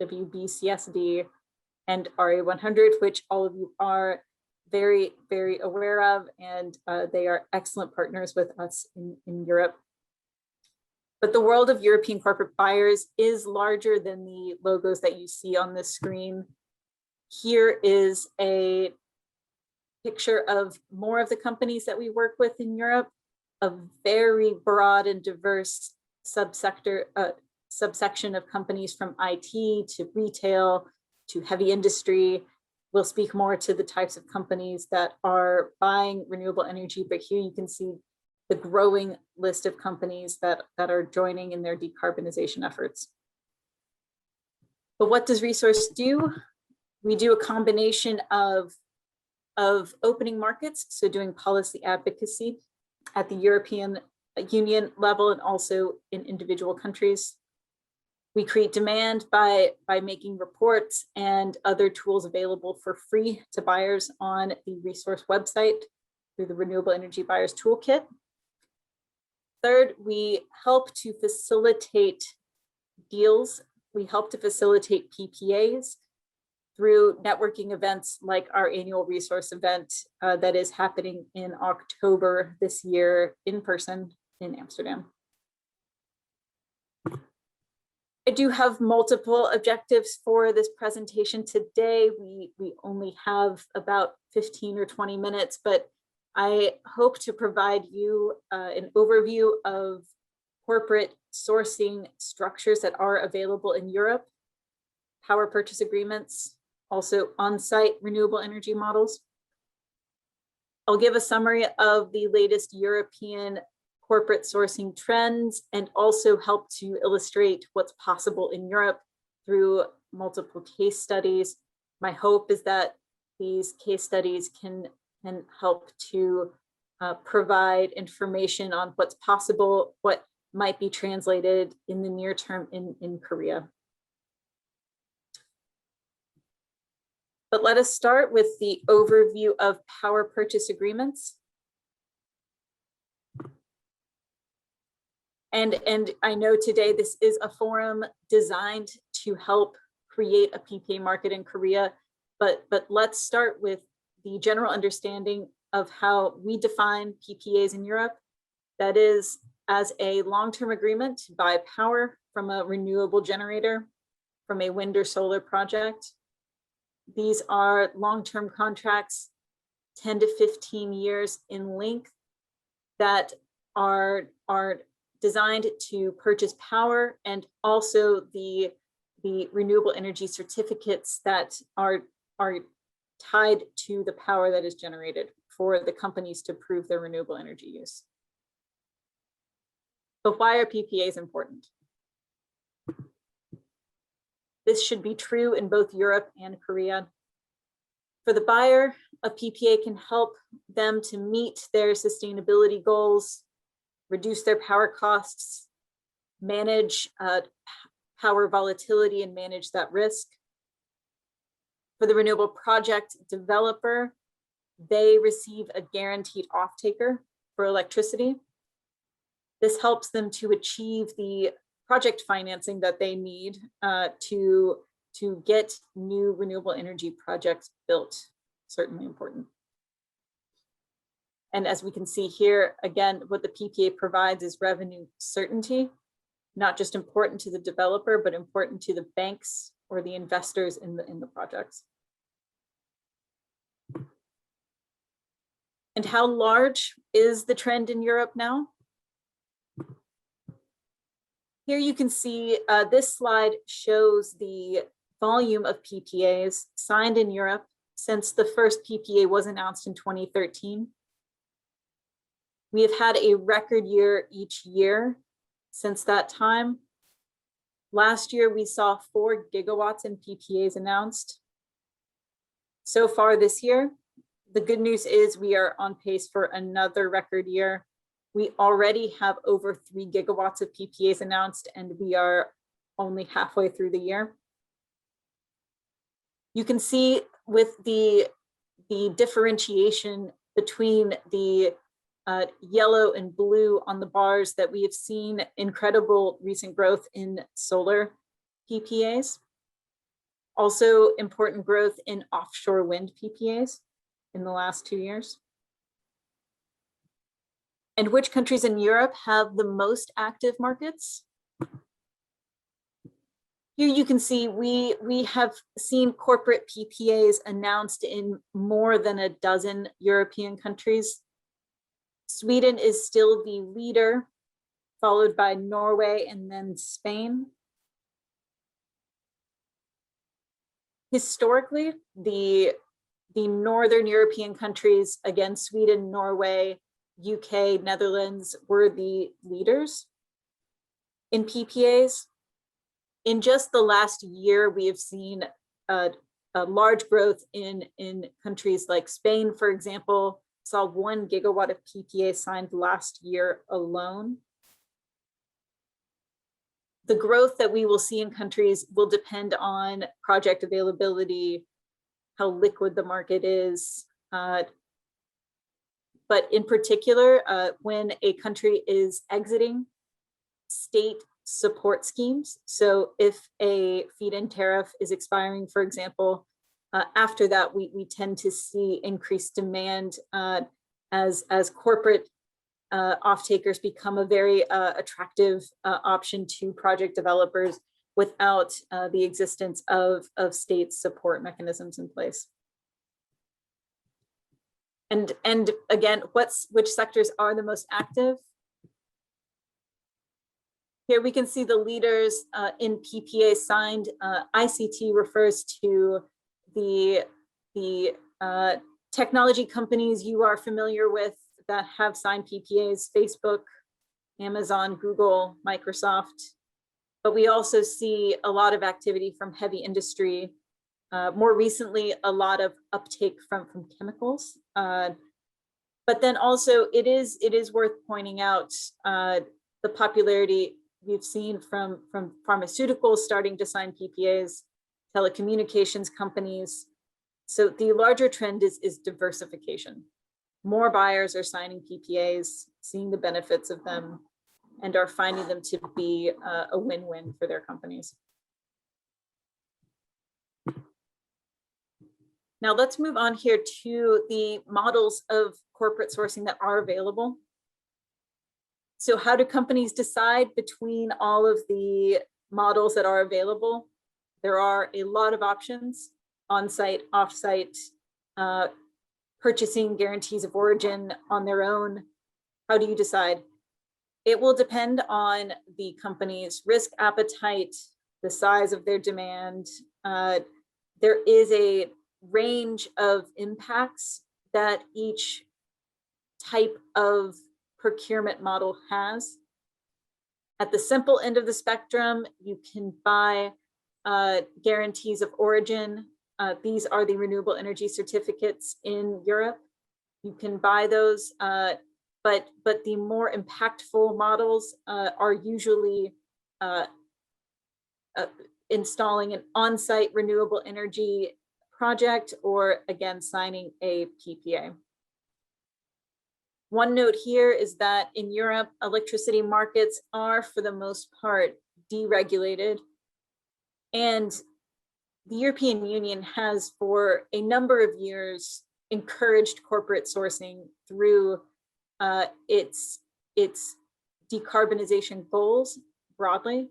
Speaker 6: WBCSD, and RE100, which all of you are very, very aware of, and they are excellent partners with us in Europe. But the world of European corporate buyers is larger than the logos that you see on this screen. Here is a picture of more of the companies that we work with in Europe, a very broad and diverse subsection of companies from IT to retail to heavy industry. We'll speak more to the types of companies that are buying renewable energy, but here you can see the growing list of companies that are joining in their decarbonization efforts. But what does Resource do? We do a combination of opening markets, so doing policy advocacy at the European Union level and also in individual countries. We create demand by making reports and other tools available for free to buyers on the resource website through the Renewable Energy Buyers Toolkit. Third, we help to facilitate deals. We help to facilitate PPAs through networking events like our annual resource event that is happening in October this year in person in Amsterdam. I do have multiple objectives for this presentation today. We only have about 15 or 20 minutes, but I hope to provide you an overview of corporate sourcing structures that are available in Europe, power purchase agreements, also on-site renewable energy models. I'll give a summary of the latest European corporate sourcing trends and also help to illustrate what's possible in Europe through multiple case studies. My hope is that these case studies can help to provide information on what's possible, what might be translated in the near term in Korea. But let us start with the overview of power purchase agreements. And I know today this is a forum designed to help create a PPA market in Korea, but let's start with the general understanding of how we define PPAs in Europe. That is, as a long-term agreement to buy power from a renewable generator, from a wind or solar project. These are long-term contracts, 10 to 15 years in length, that are designed to purchase power, and also the renewable energy certificates that are tied to the power that is generated for the companies to prove their renewable energy use. But why are PPAs important? This should be true in both Europe and Korea. For the buyer, a PPA can help them to meet their sustainability goals, reduce their power costs, manage power volatility and manage that risk. For the renewable project developer, they receive a guaranteed off-taker for electricity. This helps them to achieve the project financing that they need to get new renewable energy projects built. Certainly important. And as we can see here, again, what the PPA provides is revenue certainty, not just important to the developer, but important to the banks or the investors in the projects. And how large is the trend in Europe now? Here you can see this slide shows the volume of PPAs signed in Europe since the first PPA was announced in 2013. We have had a record year each year since that time. Last year, we saw 4 gigawatts in PPAs announced. So far this year, the good news is we are on pace for another record year. We already have over 3 gigawatts of PPAs announced, and we are only halfway through the year. You can see with the differentiation between the yellow and blue on the bars that we have seen incredible recent growth in solar PPAs. Also important growth in offshore wind PPAs in the last 2 years. And which countries in Europe have the most active markets? Here you can see we have seen corporate PPAs announced in more than a dozen European countries. Sweden is still the leader, followed by Norway and then Spain. Historically, the Northern European countries, again, Sweden, Norway, UK, Netherlands, were the leaders in PPAs. In just the last year, we have seen a large growth in countries like Spain, for example, saw 1 gigawatt of PPA signed last year alone. The growth that we will see in countries will depend on project availability, how liquid the market is. But in particular, when a country is exiting state support schemes. So if a feed-in tariff is expiring, for example, after that, we tend to see increased demand as corporate off-takers become a very attractive option to project developers without the existence of state support mechanisms in place. And again, which sectors are the most active? Here we can see the leaders in PPA signed. ICT refers to the technology companies you are familiar with that have signed PPAs: Facebook, Amazon, Google, Microsoft. But we also see a lot of activity from heavy industry. More recently, a lot of uptake from chemicals. But then also it is worth pointing out the popularity we've seen from pharmaceuticals starting to sign PPAs, telecommunications companies. So the larger trend is diversification. More buyers are signing PPAs, seeing the benefits of them, and are finding them to be a win-win for their companies. Now let's move on here to the models of corporate sourcing that are available. So how do companies decide between all of the models that are available? There are a lot of options: on-site, off-site, purchasing guarantees of origin on their own. How do you decide? It will depend on the company's risk appetite, the size of their demand. There is a range of impacts that each type of procurement model has. At the simple end of the spectrum, you can buy guarantees of origin. These are the renewable energy certificates in Europe. You can buy those, but the more impactful models are usually installing an on-site renewable energy project, or again, signing a PPA. One note here is that in Europe, electricity markets are for the most part deregulated, and the European Union has for a number of years encouraged corporate sourcing through its decarbonization goals broadly,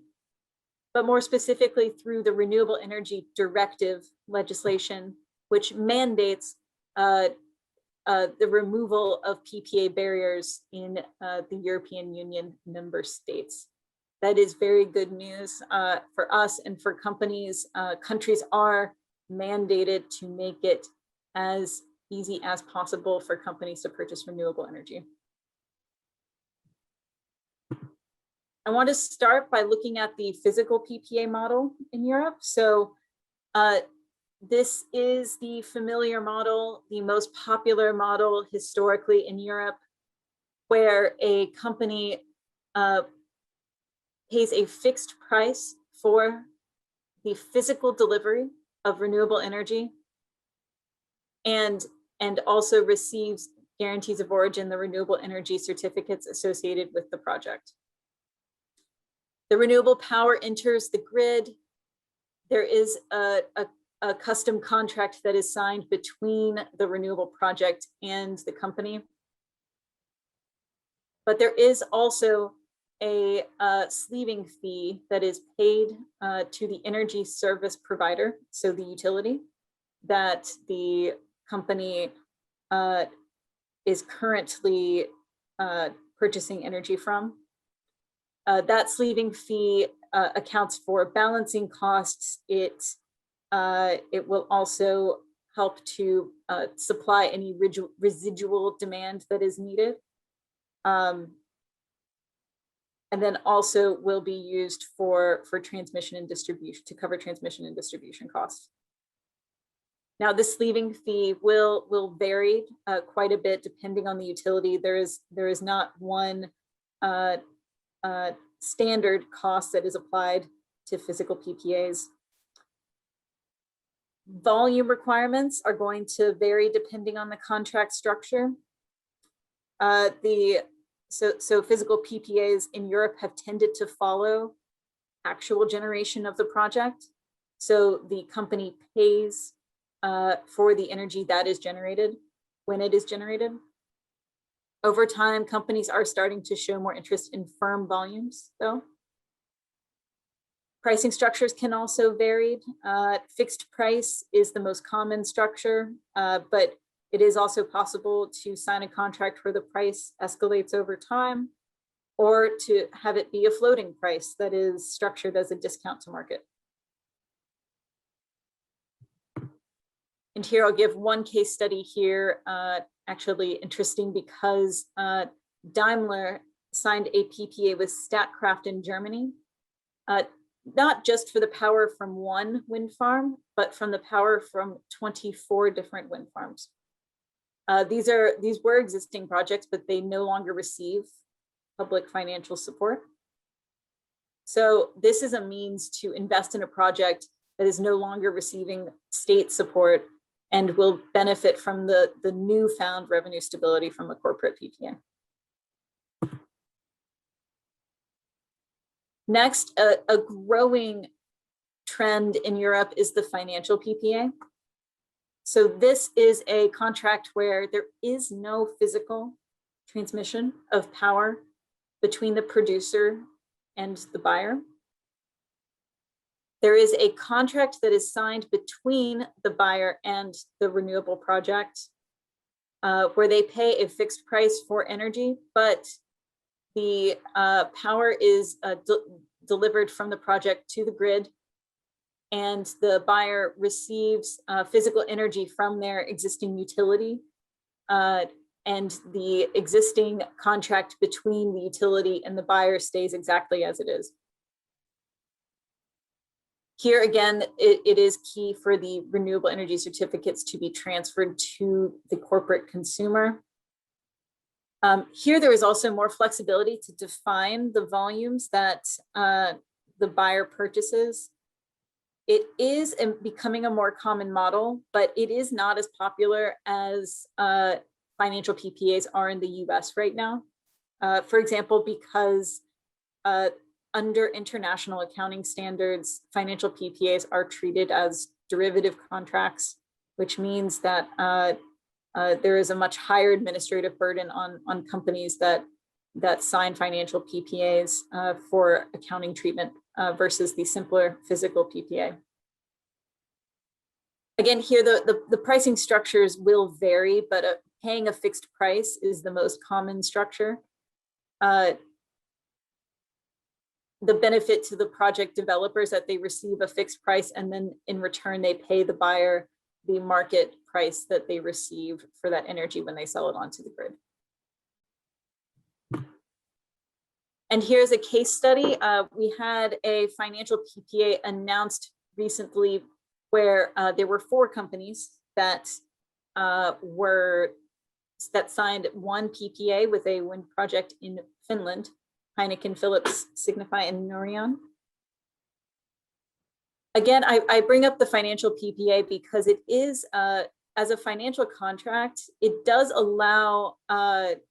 Speaker 6: but more specifically through the Renewable Energy Directive legislation, which mandates the removal of PPA barriers in the European Union member states. That is very good news for us and for companies. Countries are mandated to make it as easy as possible for companies to purchase renewable energy. I want to start by looking at the physical PPA model in Europe. So this is the familiar model, the most popular model historically in Europe, where a company pays a fixed price for the physical delivery of renewable energy and also receives guarantees of origin, the renewable energy certificates associated with the project. The renewable power enters the grid. There is a custom contract that is signed between the renewable project and the company. But there is also a sleeving fee that is paid to the energy service provider, so the utility that the company is currently purchasing energy from. That sleeving fee accounts for balancing costs. It will also help to supply any residual demand that is needed. And then also will be used for transmission and distribution, to cover transmission and distribution costs. Now, the sleeving fee will vary quite a bit depending on the utility. There is not one standard cost that is applied to physical PPAs. Volume requirements are going to vary depending on the contract structure. So physical PPAs in Europe have tended to follow actual generation of the project. So the company pays for the energy that is generated when it is generated. Over time, companies are starting to show more interest in firm volumes, though. Pricing structures can also vary. Fixed price is the most common structure, but it is also possible to sign a contract where the price escalates over time, or to have it be a floating price that is structured as a discount to market. And here I'll give one case study here, actually interesting because Daimler signed a PPA with Statkraft in Germany, not just for the power from one wind farm, but from the power from 24 different wind farms. These were existing projects, but they no longer receive public financial support. So this is a means to invest in a project that is no longer receiving state support and will benefit from the newfound revenue stability from a corporate PPA. Next, a growing trend in Europe is the financial PPA. So this is a contract where there is no physical transmission of power between the producer and the buyer. There is a contract that is signed between the buyer and the renewable project where they pay a fixed price for energy, but the power is delivered from the project to the grid, and the buyer receives physical energy from their existing utility, and the existing contract between the utility and the buyer stays exactly as it is. Here again, it is key for the renewable energy certificates to be transferred to the corporate consumer. Here there is also more flexibility to define the volumes that the buyer purchases. It is becoming a more common model, but it is not as popular as financial PPAs are in the US right now. For example, because under international accounting standards, financial PPAs are treated as derivative contracts, which means that there is a much higher administrative burden on companies that sign financial PPAs for accounting treatment versus the simpler physical PPA. Again, here the pricing structures will vary, but paying a fixed price is the most common structure. The benefit to the project developers that they receive a fixed price, and then in return they pay the buyer the market price that they receive for that energy when they sell it onto the grid. And here's a case study. We had a financial PPA announced recently where there were 4 companies that signed one PPA with a wind project in Finland: Heineken, Philips, Signify, and Norion. Again, I bring up the financial PPA because it is, as a financial contract, it does allow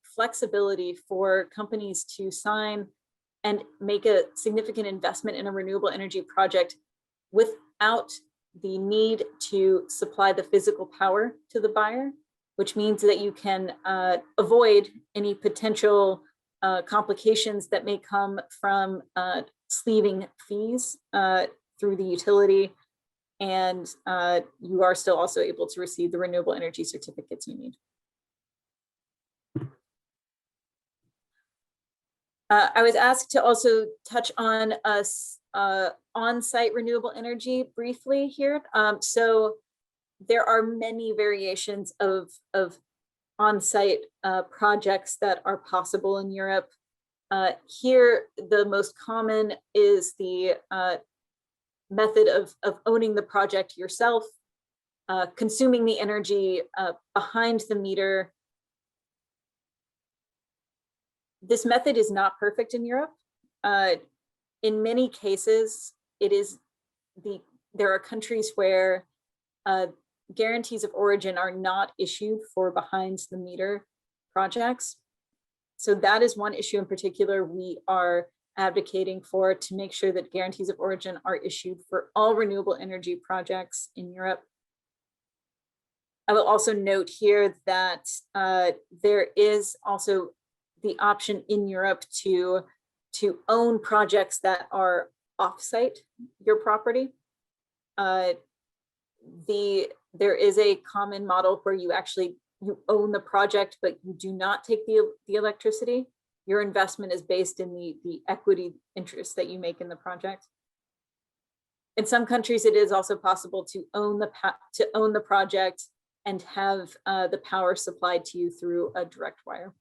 Speaker 6: flexibility for companies to sign and make a significant investment in a renewable energy project without the need to supply the physical power to the buyer, which means that you can avoid any potential complications that may come from sleeving fees through the utility, and you are still also able to receive the renewable energy certificates you need. I was asked to also touch on on-site renewable energy briefly here. So there are many variations of on-site projects that are possible in Europe. Here, the most common is the method of owning the project yourself, consuming the energy behind the meter. This method is not perfect in Europe. In many cases, there are countries where guarantees of origin are not issued for behind the meter projects. So that is one issue in particular we are advocating for, to make sure that guarantees of origin are issued for all renewable energy projects in Europe. I will also note here that there is also the option in Europe to own projects that are off-site your property. There is a common model where you own the project, but you do not take the electricity. Your investment is based in the equity interest that you make in the project. In some countries, it is also possible to own the project and have the power supplied to you through a direct wire.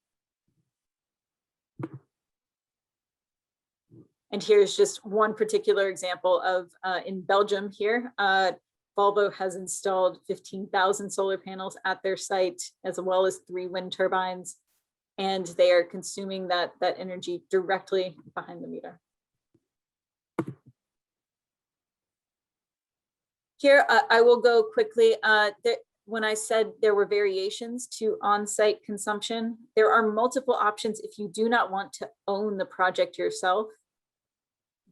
Speaker 6: And here's just one particular example of in Belgium here. Volvo has installed 15,000 solar panels at their site, as well as 3 wind turbines, and they are consuming that energy directly behind the meter. Here, I will go quickly. When I said there were variations to on-site consumption, there are multiple options if you do not want to own the project yourself.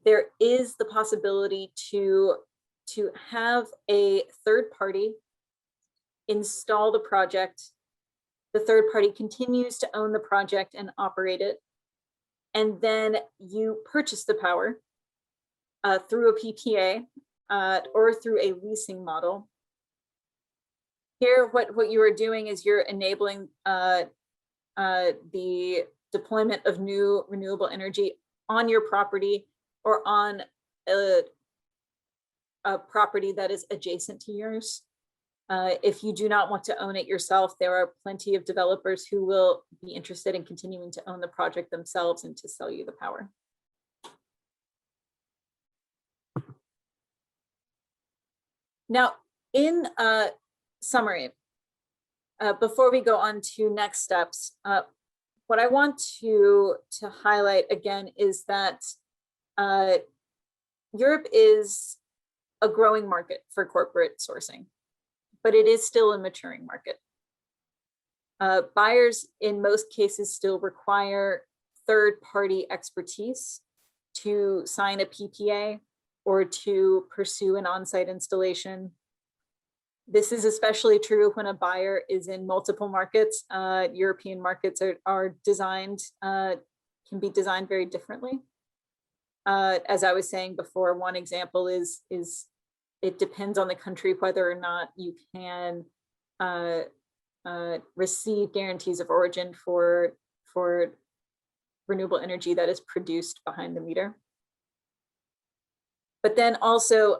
Speaker 6: There is the possibility to have a third party install the project. The third party continues to own the project and operate it. And then you purchase the power through a PPA or through a leasing model. Here, what you are doing is you're enabling the deployment of new renewable energy on your property or on a property that is adjacent to yours. If you do not want to own it yourself, there are plenty of developers who will be interested in continuing to own the project themselves and to sell you the power. Now, in summary, before we go on to next steps, what I want to highlight again is that Europe is a growing market for corporate sourcing, but it is still a maturing market. Buyers in most cases still require third-party expertise to sign a PPA or to pursue an on-site installation. This is especially true when a buyer is in multiple markets. European markets are designed, can be designed very differently. As I was saying before, one example is it depends on the country whether or not you can receive guarantees of origin for renewable energy that is produced behind the meter. But then also,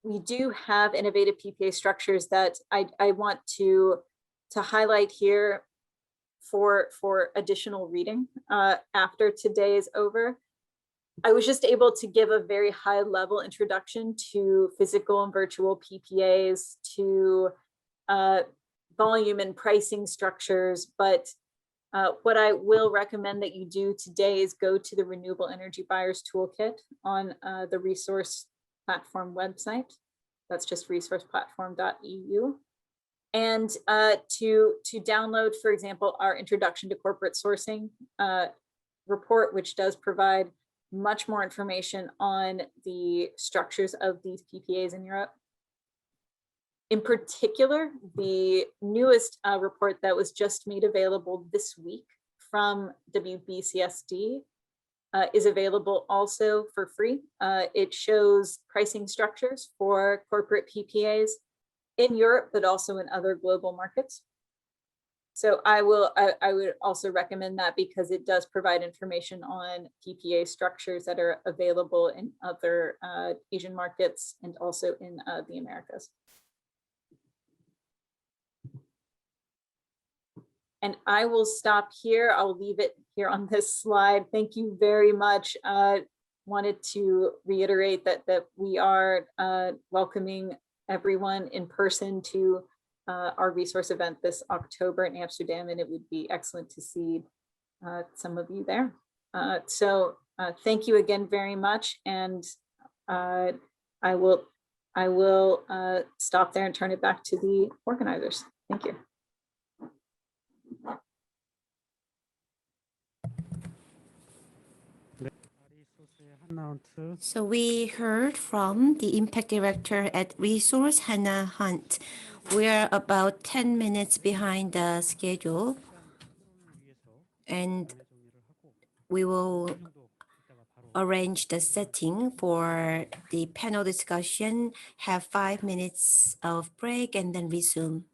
Speaker 6: we do have innovative PPA structures that I want to highlight here for additional reading after today is over. I was just able to give a very high level introduction to physical and virtual PPAs, to volume and pricing structures, but what I will recommend that you do today is go to the Renewable Energy Buyers Toolkit on the resource platform website. That's just resourceplatform.eu. And to download, for example, our Introduction to Corporate Sourcing report, which does provide much more information on the structures of these PPAs in Europe. In particular, the newest report that was just made available this week from WBCSD is available also for free. It shows pricing structures for corporate PPAs in Europe, but also in other global markets. So I would also recommend that because it does provide information on PPA structures that are available in other Asian markets and also in the Americas. And I will stop here. I'll leave it here on this slide. Thank you very much. Wanted to reiterate that we are welcoming everyone in person to our resource event this October in Amsterdam, and it would be excellent to see some of you there. So thank you again very much, and I will stop there and turn it back to the organizers. Thank you.
Speaker 4: So we heard from the Impact Director at Resource, Hannah Hunt. We are about 10 minutes behind the schedule, and we will arrange the setting for the panel discussion, have 5 minutes of break, and then resume.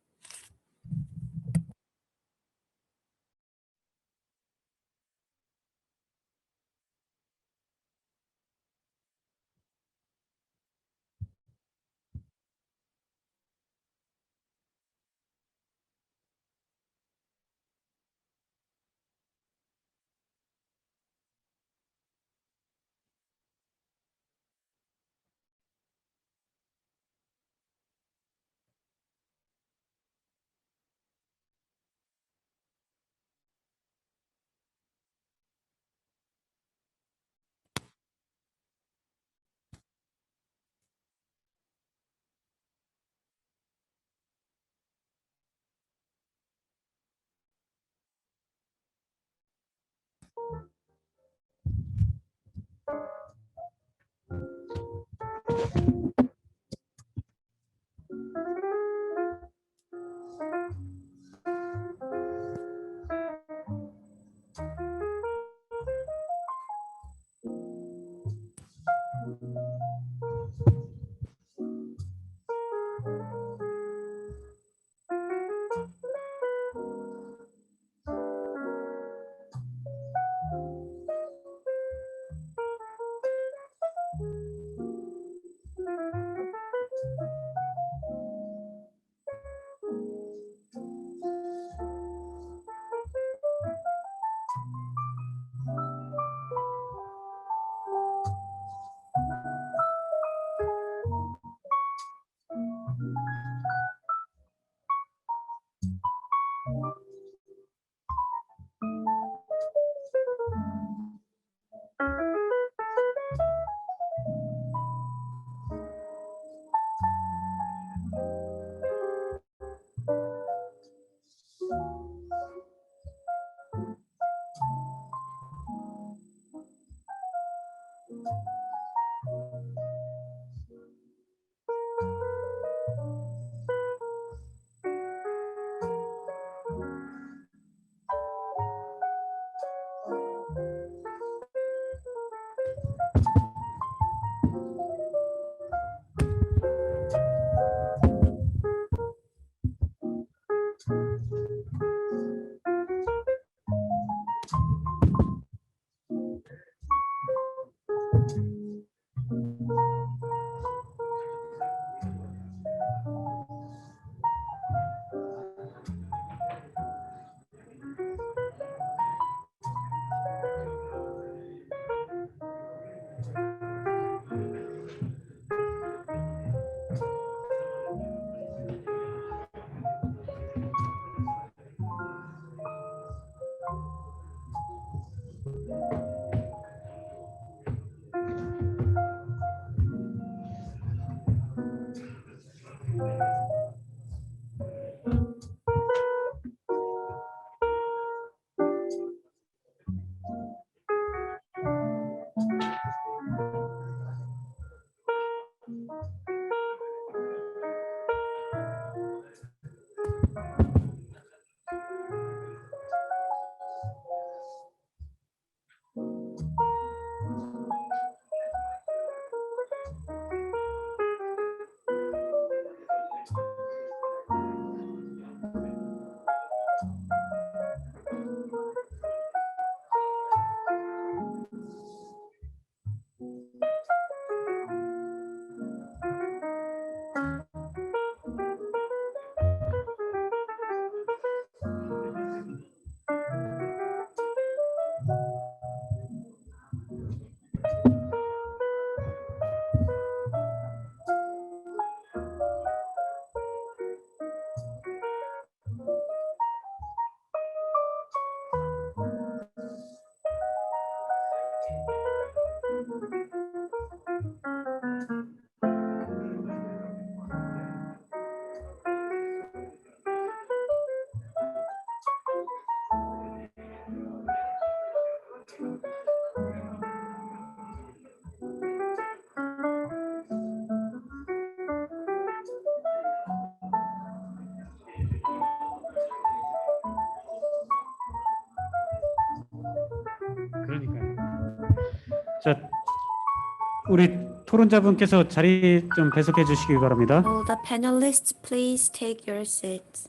Speaker 1: 그러니까요. 자, 우리 토론자분께서 자리 좀 배석해 주시기 바랍니다.
Speaker 4: All the panelists, please take your seats.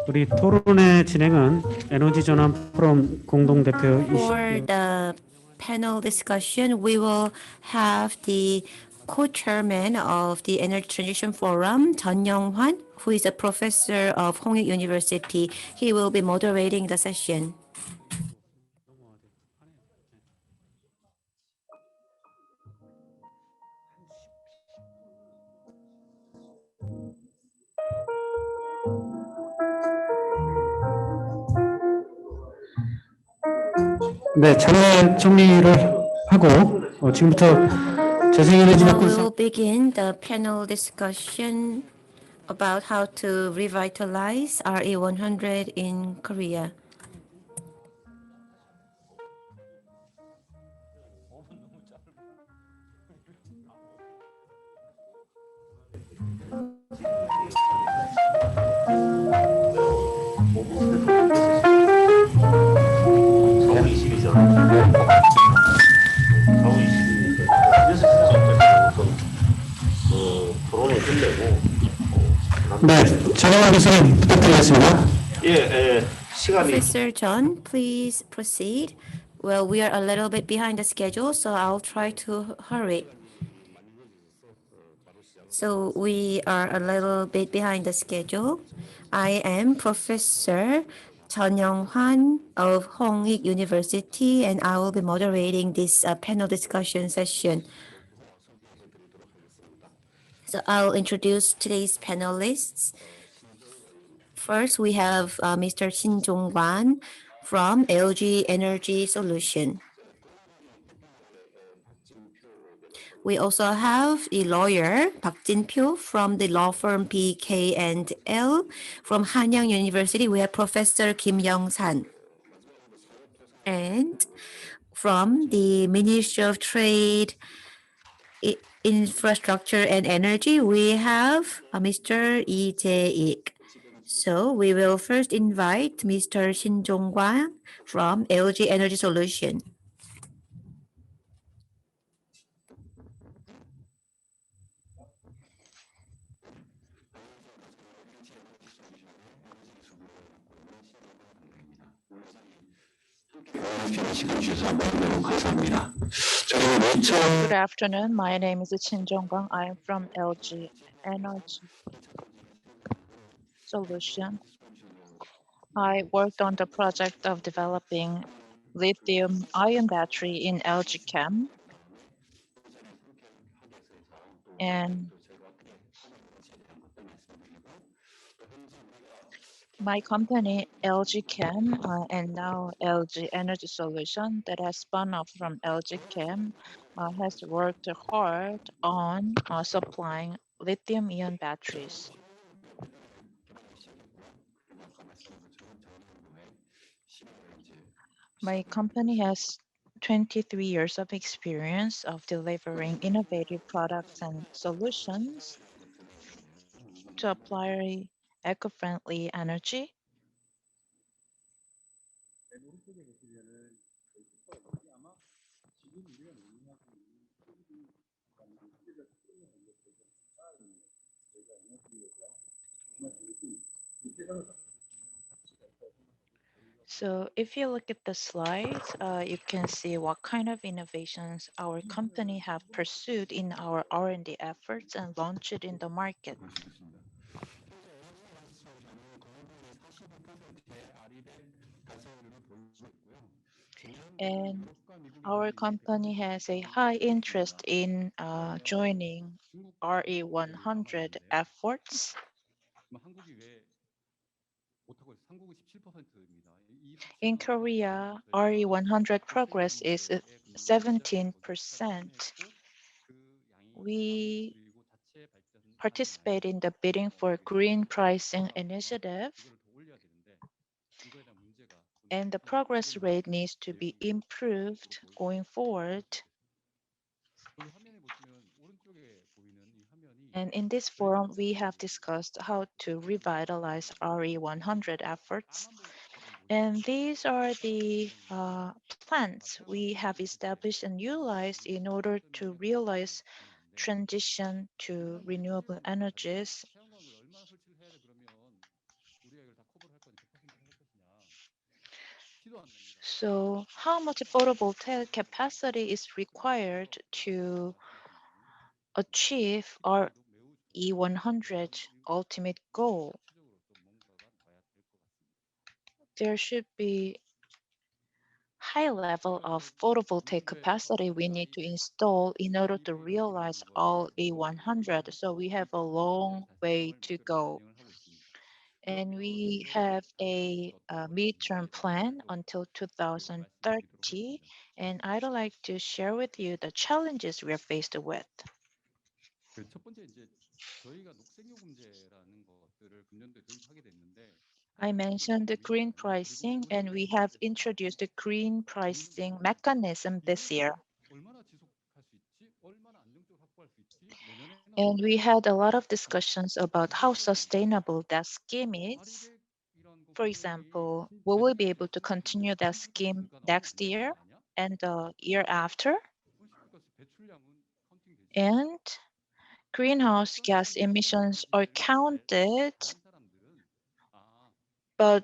Speaker 1: 우리 토론의 진행은 에너지 전환 포럼 공동 대표
Speaker 4: For the panel discussion, we will have the co-chairman of the Energy Transition Forum, Wonyoung, who is a professor of Hongik University. He will be moderating the session.
Speaker 1: 네, 자료 정리를 하고 지금부터 재생에너지
Speaker 4: Now
Speaker 1: 바꿀
Speaker 4: we will begin the panel discussion about how to revitalize RE100 in Korea.
Speaker 1: 네, 전화와 교수님 부탁드리겠습니다.
Speaker 7: 시간이
Speaker 4: Professor John, please proceed. Well, we are a little bit behind the schedule, so I'll try to hurry. So we are a little bit behind the schedule. I am Professor Wonyoung of Hongik University, and I will be moderating this panel discussion session. So I'll introduce today's panelists. First, we have Mr. Seungwan from LG Energy Solution. We also have a lawyer, Park Jin-pyo, from the law firm PKL. From Hanyang University, we have Professor Kim Young-san. And from the Ministry of Trade, Infrastructure and Energy, we have Mr. Lee Jae-ik. So we will first invite Mr. Seungwan from LG Energy Solution.
Speaker 8: 시간 주셔서 너무 감사합니다. 저희는
Speaker 2: Good afternoon. My name is Seungwan. I am from LG Energy Solution. I worked on the project of developing lithium-ion battery in LG Chem, and my company LG Chem and now LG Energy Solution that has spun off from LG Chem has worked hard on supplying lithium-ion batteries. My company has 23 years of experience of delivering innovative products and solutions to apply eco-friendly energy. So if you look at the slides, you can see what kind of innovations our company have pursued in our R&D efforts and launched it in the market. And our company has a high interest in joining RE100 efforts. In Korea, RE100 progress is 17%. We participate in the bidding for green pricing initiative, and the progress rate needs to be improved going forward. And in this forum, we have discussed how to revitalize RE100 efforts. And these are the plans we have established and utilized in order to realize transition to renewable energies. So how much photovoltaic capacity is required to achieve our E100 ultimate goal? There should be high level of photovoltaic capacity we need to install in order to realize all E100. So we have a long way to go. And we have a midterm plan until 2030. And I'd like to share with you the challenges we are faced with. I mentioned the green pricing, and we have introduced the green pricing mechanism this year. And we had a lot of discussions about how sustainable that scheme is. For example, will we be able to continue that scheme next year and the year after? And greenhouse gas emissions are counted, but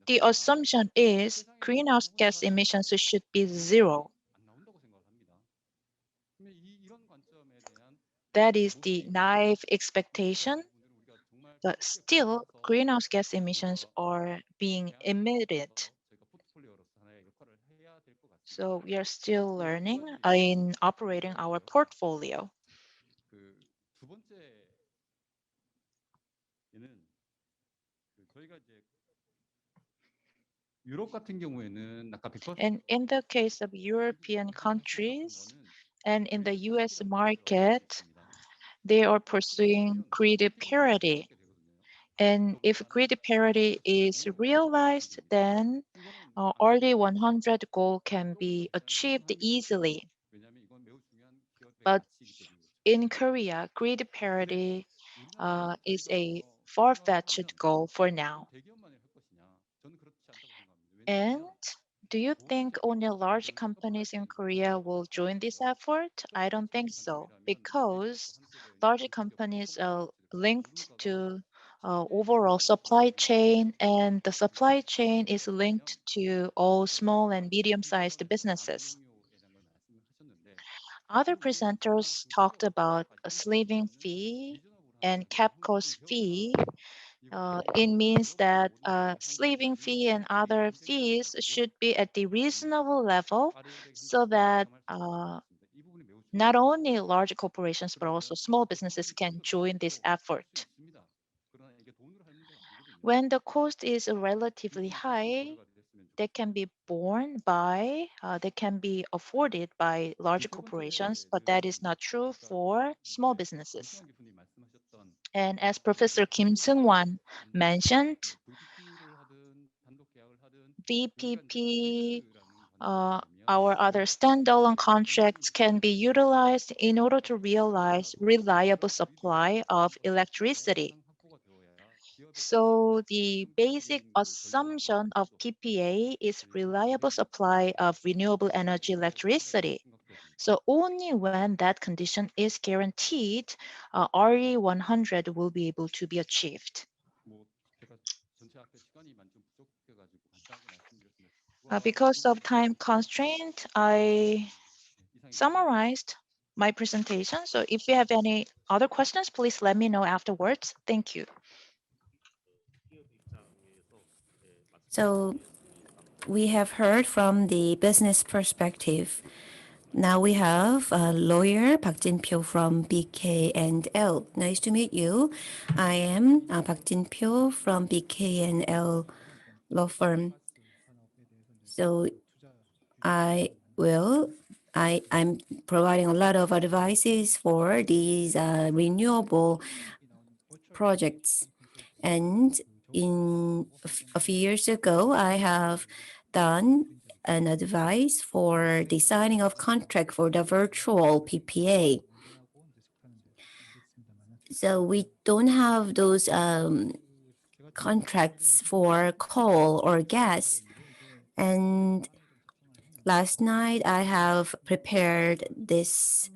Speaker 2: the assumption is greenhouse gas emissions should be zero. That is the naive expectation, but still greenhouse gas emissions are being emitted. So we are still learning in operating our portfolio. And in the case of European countries and in the US market, they are pursuing grid parity. And if grid parity is realized, then RD100 goal can be achieved easily. But in Korea, grid parity is a far-fetched goal for now. And do you think only large companies in Korea will join this effort? I don't think so, because large companies are linked to overall supply chain, and the supply chain is linked to all small and medium-sized businesses. Other presenters talked about a sleeving fee and cap cost fee. It means that sleeving fee and other fees should be at the reasonable level so that not only large corporations but also small businesses can join this effort. When the cost is relatively high, they can be they can be afforded by large corporations, but that is not true for small businesses. And as Professor Kim Seungwan mentioned, VPP, our other standalone contracts can be utilized in order to realize reliable supply of electricity. So the basic assumption of PPA is reliable supply of renewable energy electricity. So only when that condition is guaranteed, RE100 will be able to be achieved. Because of time constraint, I summarized my presentation. So if you have any other questions, please let me know afterwards. Thank you.
Speaker 4: So we have heard from the business perspective. Now we have a lawyer Park Jin-pyo from BK&L. Nice to meet you. I am Park Jin-pyo from BK&L law firm. So I'm providing a lot of advices for these renewable projects. And a few years ago, I have done an advice for the signing of contract for the virtual PPA. So we don't have those contracts for coal or gas. And last night, I have prepared this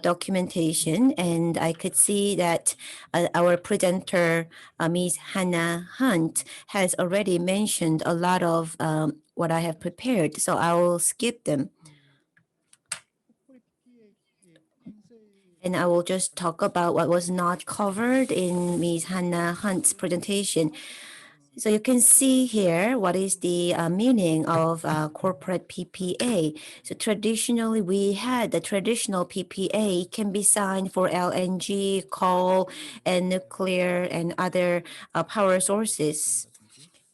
Speaker 4: documentation, and I could see that our presenter, Ms. Hannah Hunt, has already mentioned a lot of what I have prepared, so I will skip them. And I will just talk about what was not covered in Ms. Hannah Hunt's presentation. So you can see here what is the meaning of corporate PPA. So traditionally, we had the traditional PPA can be signed for LNG, coal, and nuclear and other power sources.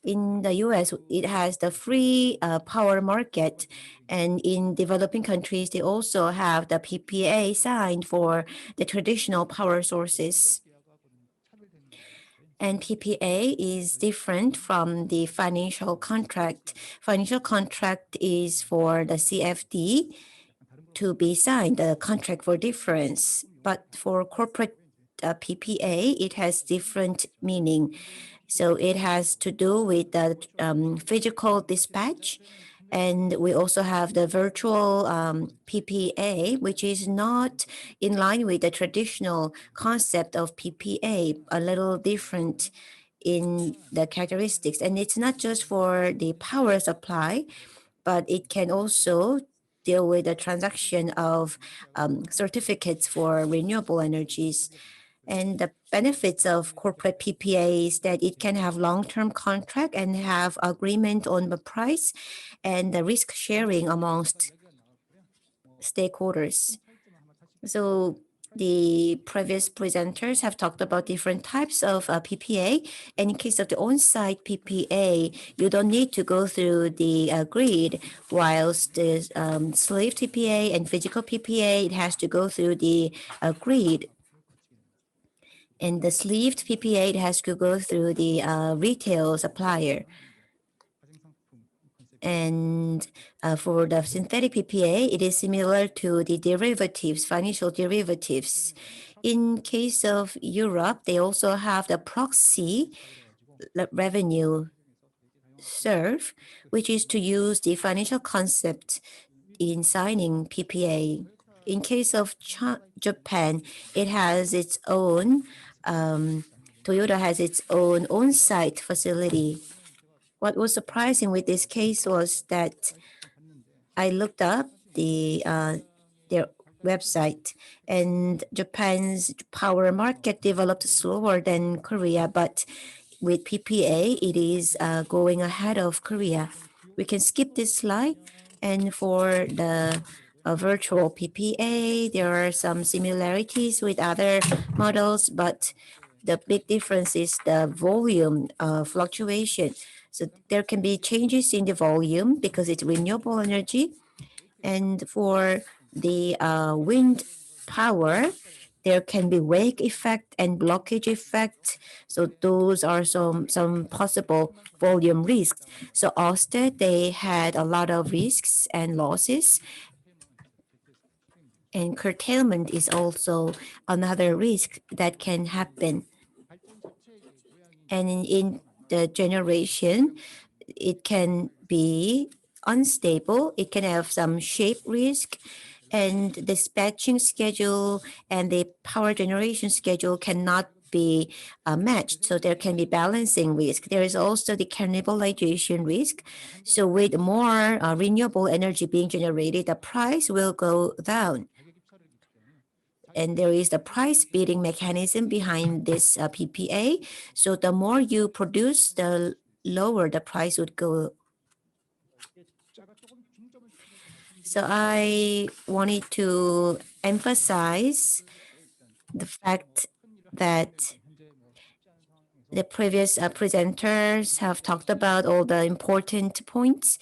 Speaker 4: In the US, it has the free power market. And in developing countries, they also have the PPA signed for the traditional power sources. And PPA is different from the financial contract. Financial contract is for the CFD to be signed, the contract for difference. But for corporate PPA, it has different meaning. So it has to do with the physical dispatch. And we also have the virtual PPA, which is not in line with the traditional concept of PPA, a little different in the characteristics. And it's not just for the power supply, but it can also deal with the transaction of certificates for renewable energies. And the benefits of corporate PPA is that it can have long-term contract and have agreement on the price and the risk sharing amongst stakeholders. So the previous presenters have talked about different types of PPA. And in case of the on-site PPA, you don't need to go through the grid, whilst the slave PPA and physical PPA, it has to go through the grid. And the sleeved PPA, it has to go through the retail supplier. And for the synthetic PPA, it is similar to the derivatives, financial derivatives. In case of Europe, they also have the proxy revenue serve, which is to use the financial concept in signing PPA. In case of Japan, it has its own, Toyota has its own on-site facility. What was surprising with this case was that I looked up their website. And Japan's power market developed slower than Korea, but with PPA, it is going ahead of Korea. We can skip this slide. And for the virtual PPA, there are some similarities with other models, but the big difference is the volume fluctuation. So there can be changes in the volume because it's renewable energy. And for the wind power, there can be wake effect and blockage effect. So those are some possible volume risks. So Ørsted, they had a lot of risks and losses. And curtailment is also another risk that can happen. And in the generation, it can be unstable. It can have some shape risk, and the dispatching schedule and the power generation schedule cannot be matched. So there can be balancing risk. There is also the cannibalization risk. So with more renewable energy being generated, the price will go down. And there is the price bidding mechanism behind this PPA. So the more you produce, the lower the price would go. So I wanted to emphasize the fact that the previous presenters have talked about all the important points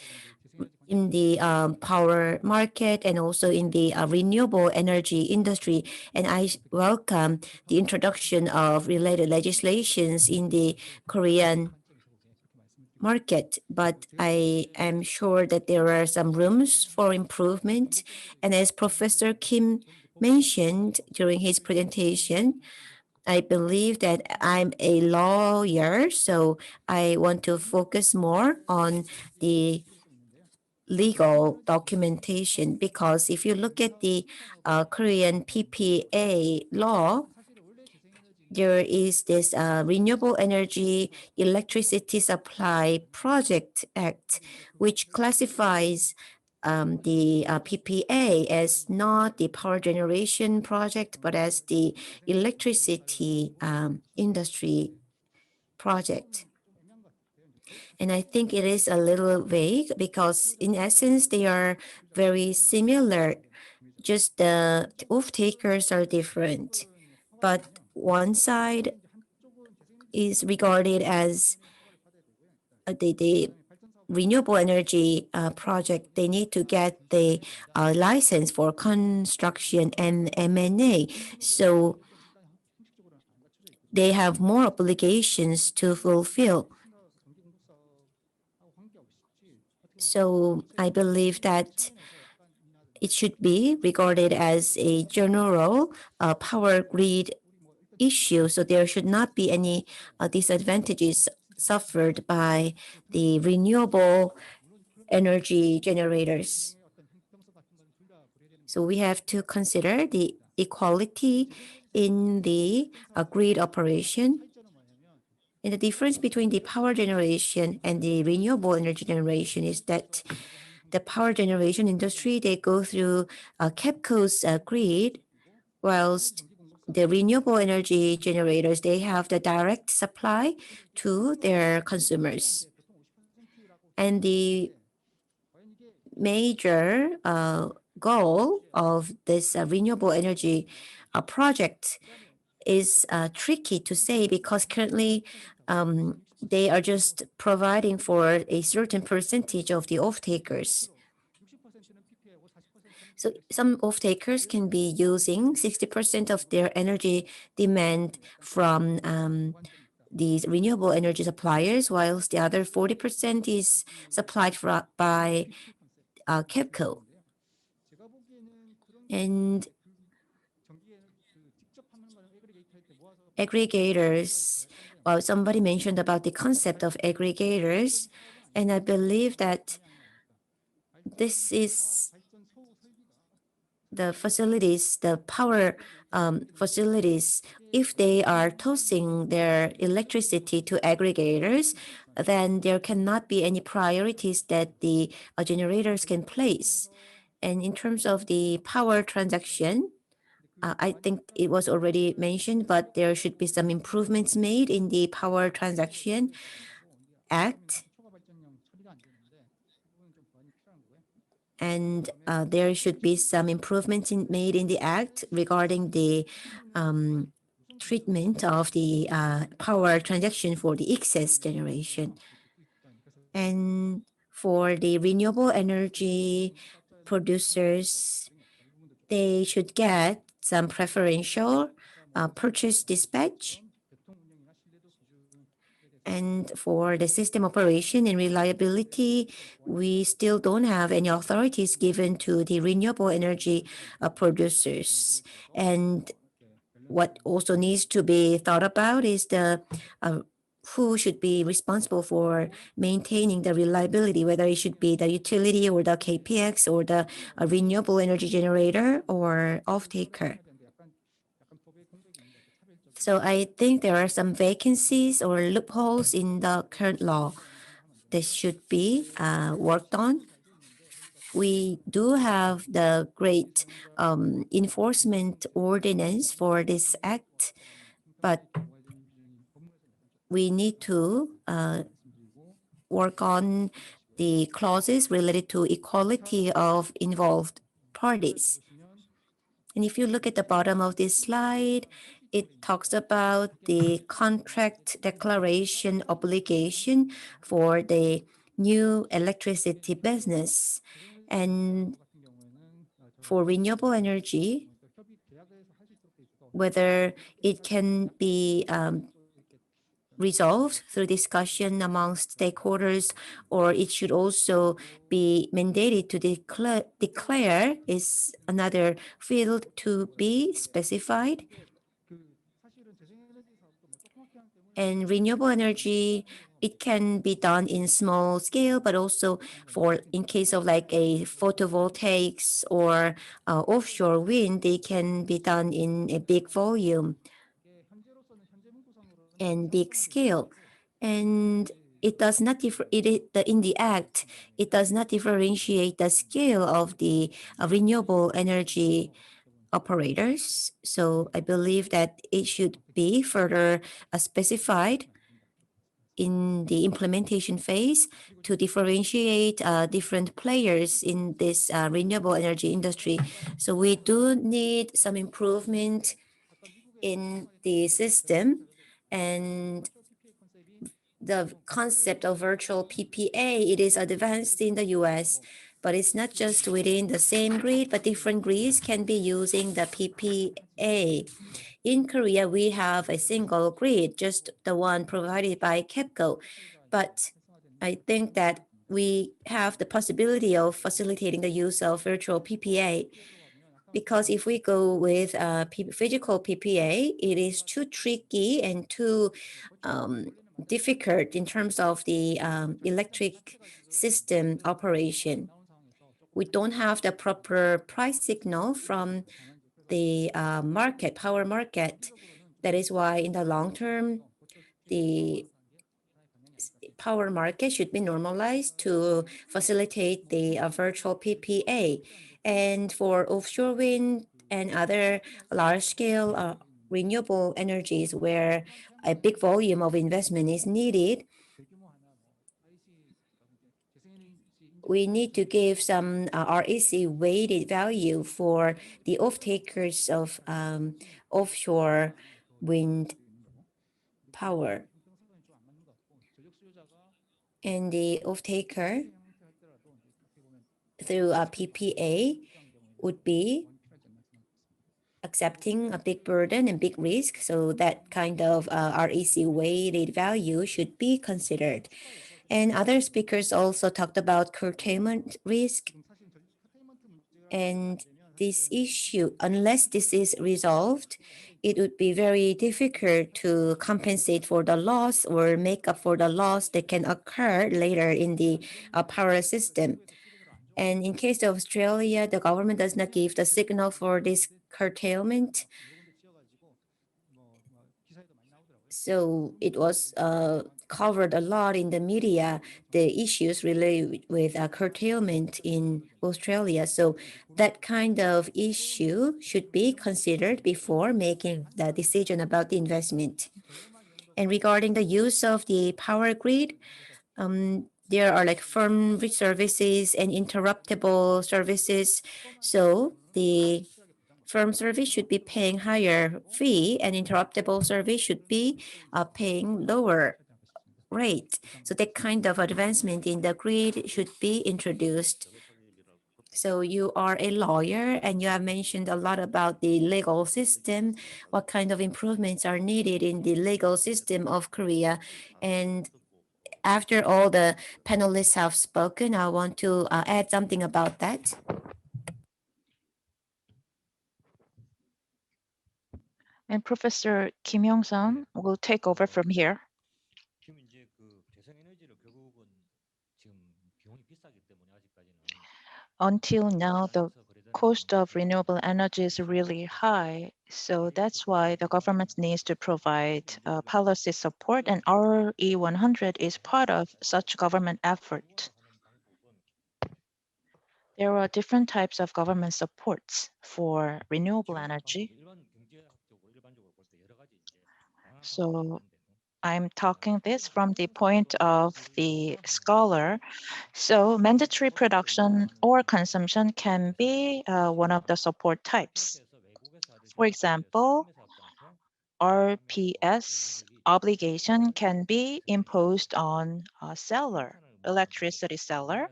Speaker 4: in the power market and also in the renewable energy industry. And I welcome the introduction of related legislations in the Korean market, but I am sure that there are some rooms for improvement. And as Professor Kim mentioned during his presentation, I believe that I'm a lawyer, so I want to focus more on the legal documentation, because if you look at the Korean PPA law, there is this Renewable Energy Electricity Supply Project Act, which classifies the PPA as not the power generation project, but as the electricity industry project. And I think it is a little vague because in essence, they are very similar. Just the off-takers are different. But one side is regarded as the renewable energy project. They need to get the license for construction and M&A. So they have more obligations to fulfill. So I believe that it should be regarded as a general power grid issue. So there should not be any disadvantages suffered by the renewable energy generators. So we have to consider the equality in the grid operation. And the difference between the power generation and the renewable energy generation is that the power generation industry, they go through KEPCO's grid, whilst the renewable energy generators, they have the direct supply to their consumers. And the major goal of this renewable energy project is tricky to say, because currently they are just providing for a certain percentage of the off-takers. So some off-takers can be using 60% of their energy demand from these renewable energy suppliers, whilst the other 40% is supplied by KEPCO. And aggregators, well, somebody mentioned about the concept of aggregators, and I believe that this is the facilities, the power facilities. If they are tossing their electricity to aggregators, then there cannot be any priorities that the generators can place. And in terms of the power transaction, I think it was already mentioned, but there should be some improvements made in the Power Transaction Act. And there should be some improvements made in the act regarding the treatment of the power transaction for the excess generation. And for the renewable energy producers, they should get some preferential purchase dispatch. And for the system operation and reliability, we still don't have any authorities given to the renewable energy producers. And what also needs to be thought about is the who should be responsible for maintaining the reliability, whether it should be the utility or the KPX or the renewable energy generator or off-taker. So I think there are some vacancies or loopholes in the current law that should be worked on. We do have the great enforcement ordinance for this act, but we need to work on the clauses related to equality of involved parties. And if you look at the bottom of this slide, it talks about the contract declaration obligation for the new electricity business. And for renewable energy, whether it can be resolved through discussion amongst stakeholders, or it should also be mandated to declare is another field to be specified. And renewable energy, it can be done in small scale, but also for in case of like a photovoltaics or offshore wind, they can be done in a big volume and big scale. And it does not in the act, it does not differentiate the scale of the renewable energy operators. So I believe that it should be further specified in the implementation phase to differentiate different players in this renewable energy industry. So we do need some improvement in the system, and the concept of virtual PPA, it is advanced in the US, but it's not just within the same grid, but different grids can be using the PPA. In Korea, we have a single grid, just the one provided by KEPCO. But I think that we have the possibility of facilitating the use of virtual PPA, because if we go with physical PPA, it is too tricky and too difficult in terms of the electric system operation. We don't have the proper price signal from the power market. That is why in the long term, the power market should be normalized to facilitate the virtual PPA. And for offshore wind and other large-scale renewable energies where a big volume of investment is needed, we need to give some REC weighted value for the off-takers of offshore wind power. And the off-taker through a PPA would be accepting a big burden and big risk. So that kind of REC weighted value should be considered. And other speakers also talked about curtailment risk. And this issue, unless this is resolved, it would be very difficult to compensate for the loss or make up for the loss that can occur later in the power system. And in case of Australia, the government does not give the signal for this curtailment. So it was covered a lot in the media the issues related with curtailment in Australia. So that kind of issue should be considered before making the decision about the investment. And regarding the use of the power grid, there are like firm services and interruptible services. So the firm service should be paying higher fee and interruptible service should be paying lower rate. So that kind of advancement in the grid should be introduced. So you are a lawyer and you have mentioned a lot about the legal system, what kind of improvements are needed in the legal system of Korea. And after all the panelists have spoken, I want to add something about that.
Speaker 2: And Professor Kim Yong-sun will take over from here.
Speaker 5: 지금 이제 그 재생에너지를 결국은 지금 비용이 비싸기 때문에 아직까지는
Speaker 2: Until now, the cost of renewable energy is really high. So that's why the government needs to provide policy support, and RE100 is part of such government effort. There are different types of government supports for renewable energy. So I'm talking this from the point of the scholar. So mandatory production or consumption can be one of the support types. For example, RPS obligation can be imposed on a seller, electricity seller,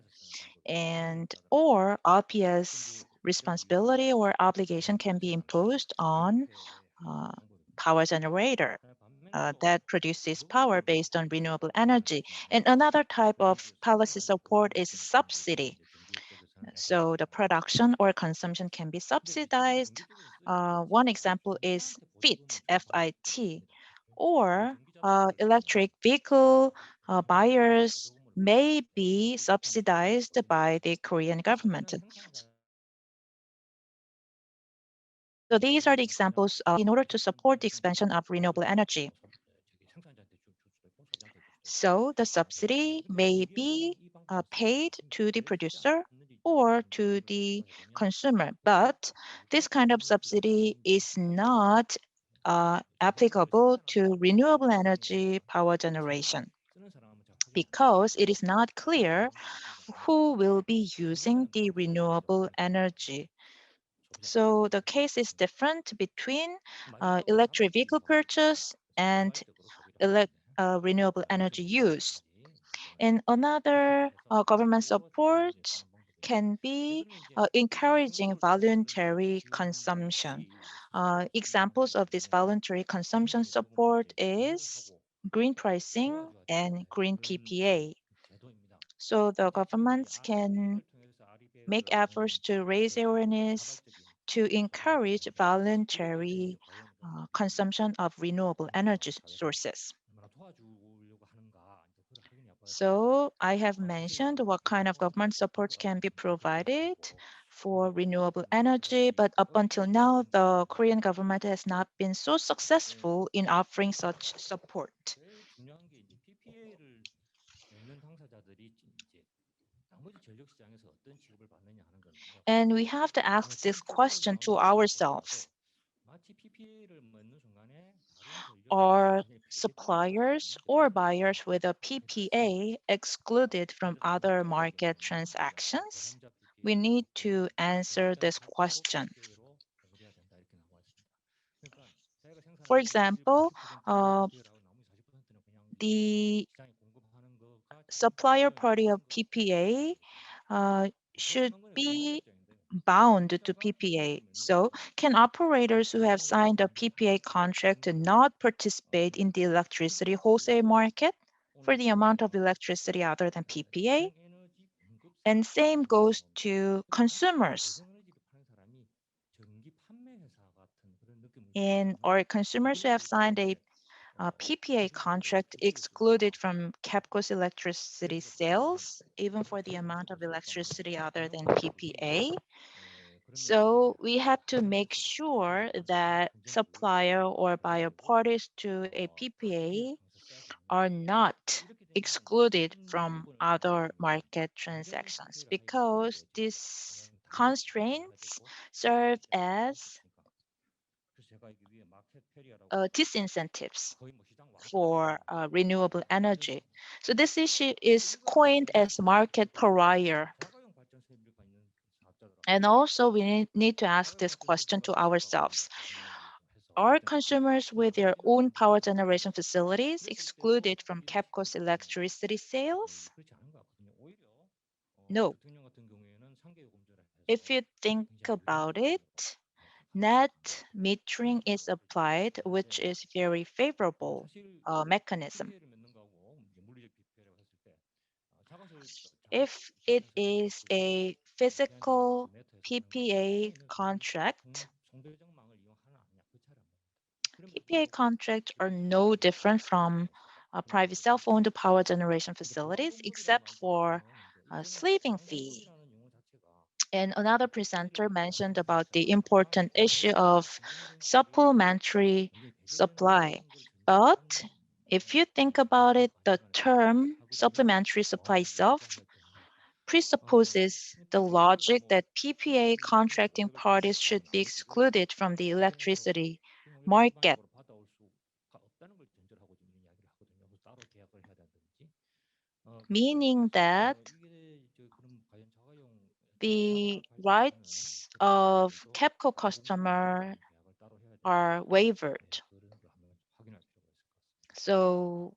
Speaker 2: and or RPS responsibility or obligation can be imposed on power generator that produces power based on renewable energy. And another type of policy support is subsidy. So the production or consumption can be subsidized. One example is FIT, FIT, or electric vehicle buyers may be subsidized by the Korean government. So these are the examples in order to support the expansion of renewable energy. So the subsidy may be paid to the producer or to the consumer, but this kind of subsidy is not applicable to renewable energy power generation because it is not clear who will be using the renewable energy. So the case is different between electric vehicle purchase and renewable energy use. And another government support can be encouraging voluntary consumption. Examples of this voluntary consumption support is green pricing and green PPA. So the governments can make efforts to raise awareness to encourage voluntary consumption of renewable energy sources. So I have mentioned what kind of government support can be provided for renewable energy, but up until now, the Korean government has not been so successful in offering such support. And we have to ask this question to ourselves. Are suppliers or buyers with a PPA excluded from other market transactions? We need to answer this question. For example, the supplier party of PPA should be bound to PPA. So can operators who have signed a PPA contract not participate in the electricity wholesale market for the amount of electricity other than PPA? And same goes to consumers. And or consumers who have signed a PPA contract excluded from KEPCO's electricity sales, even for the amount of electricity other than PPA. So we have to make sure that supplier or buyer parties to a PPA are not excluded from other market transactions because these constraints serve as disincentives for renewable energy. So this issue is coined as market pariah. And also we need to ask this question to ourselves. Are consumers with their own power generation facilities excluded from KEPCO's electricity sales? No. If you think about it, net metering is applied, which is very favorable mechanism. If it is a physical PPA contract, PPA contracts are no different from private self-owned power generation facilities, except for a sleeving fee. And another presenter mentioned about the important issue of supplementary supply. But if you think about it, the term supplementary supply itself presupposes the logic that PPA contracting parties should be excluded from the electricity market. Meaning that the rights of KEPCO customer are waived. So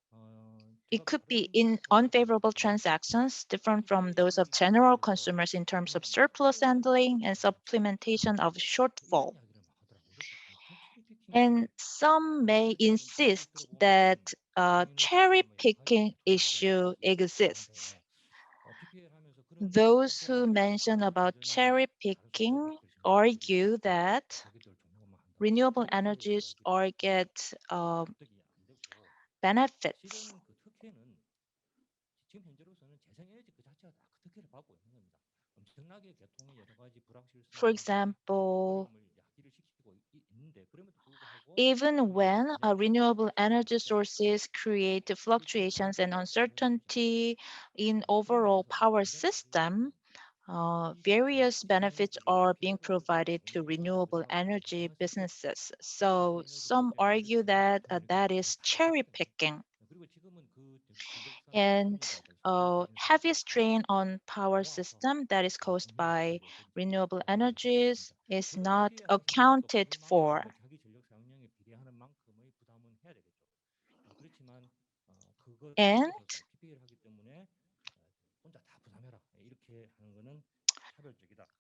Speaker 2: it could be in unfavorable transactions different from those of general consumers in terms of surplus handling and supplementation of shortfall. And some may insist that a cherry picking issue exists. Those who mention about cherry picking argue that renewable energies are get benefits. For example, even when renewable energy sources create fluctuations and uncertainty in overall power system, various benefits are being provided to renewable energy businesses. So some argue that that is cherry picking. And heavy strain on power system that is caused by renewable energies is not accounted for. And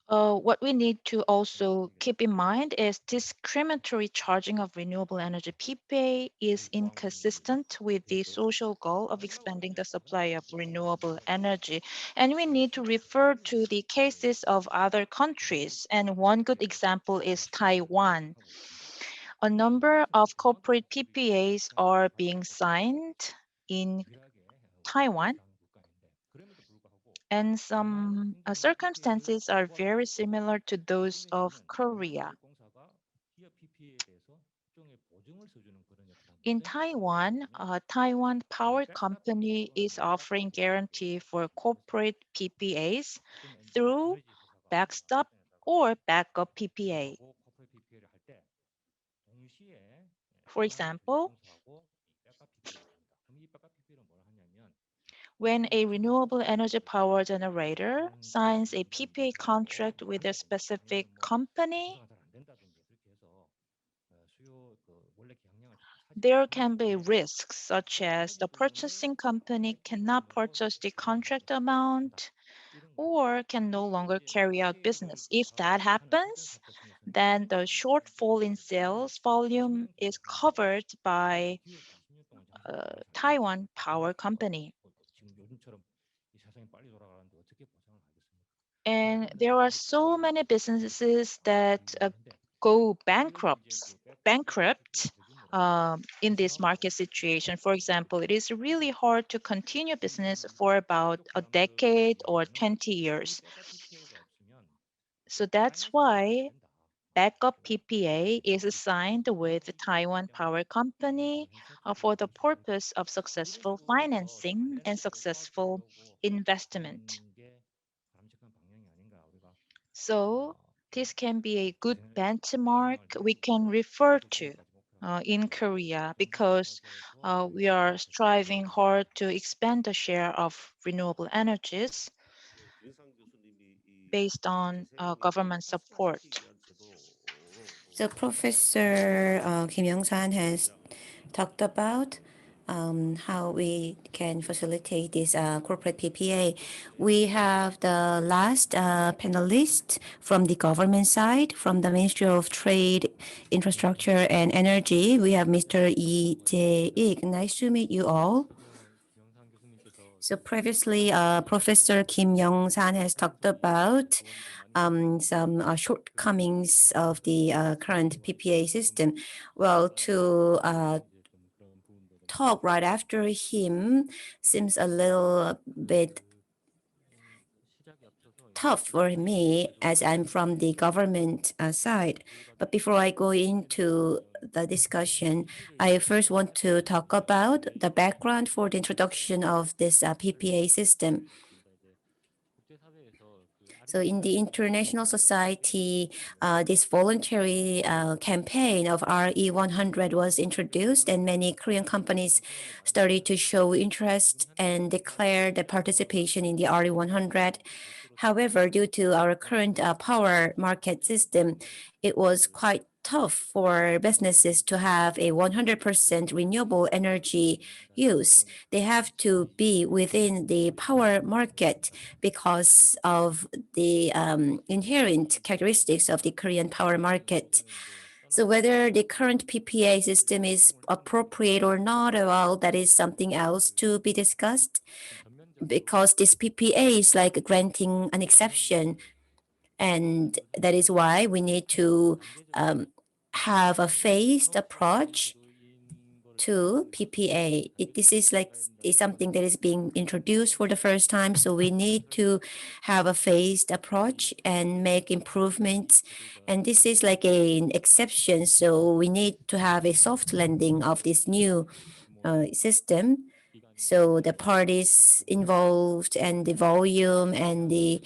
Speaker 2: what we need to also keep in mind is discriminatory charging of renewable energy PPA is inconsistent with the social goal of expanding the supply of renewable energy. And we need to refer to the cases of other countries. And one good example is Taiwan. A number of corporate PPAs are being signed in Taiwan, and some circumstances are very similar to those of Korea. In Taiwan, Taiwan Power Company is offering guarantee for corporate PPAs through backstop or backup PPA. For example, when a renewable energy power generator signs a PPA contract with a specific company, there can be risks such as the purchasing company cannot purchase the contract amount or can no longer carry out business. If that happens, then the shortfall in sales volume is covered by Taiwan Power Company. And there are so many businesses that go bankrupt in this market situation. For example, it is really hard to continue business for about a decade or 20 years. So that's why backup PPA is signed with Taiwan Power Company for the purpose of successful financing and successful investment. So this can be a good benchmark we can refer to in Korea, because we are striving hard to expand the share of renewable energies based on government support.
Speaker 4: So Professor Kim Young-san has talked about how we can facilitate this corporate PPA. We have the last panelist from the government side, from the Ministry of Trade, Infrastructure and Energy. We have Mr. Lee Jae-ik. Nice to meet you all. So previously, Professor Kim Young-san has talked about some shortcomings of the current PPA system. Well, to talk right after him seems a little bit tough for me, as I'm from the government side. But before I go into the discussion, I first want to talk about the background for the introduction of this PPA system. So in the international society, this voluntary campaign of RE100 was introduced, and many Korean companies started to show interest and declare their participation in the RE100. However, due to our current power market system, it was quite tough for businesses to have a 100% renewable energy use. They have to be within the power market because of the inherent characteristics of the Korean power market. So whether the current PPA system is appropriate or not, well, that is something else to be discussed, because this PPA is like granting an exception. And that is why we need to have a phased approach to PPA. This is like something that is being introduced for the first time, so we need to have a phased approach and make improvements. And this is like an exception, so we need to have a soft landing of this new system. So the parties involved and the volume and the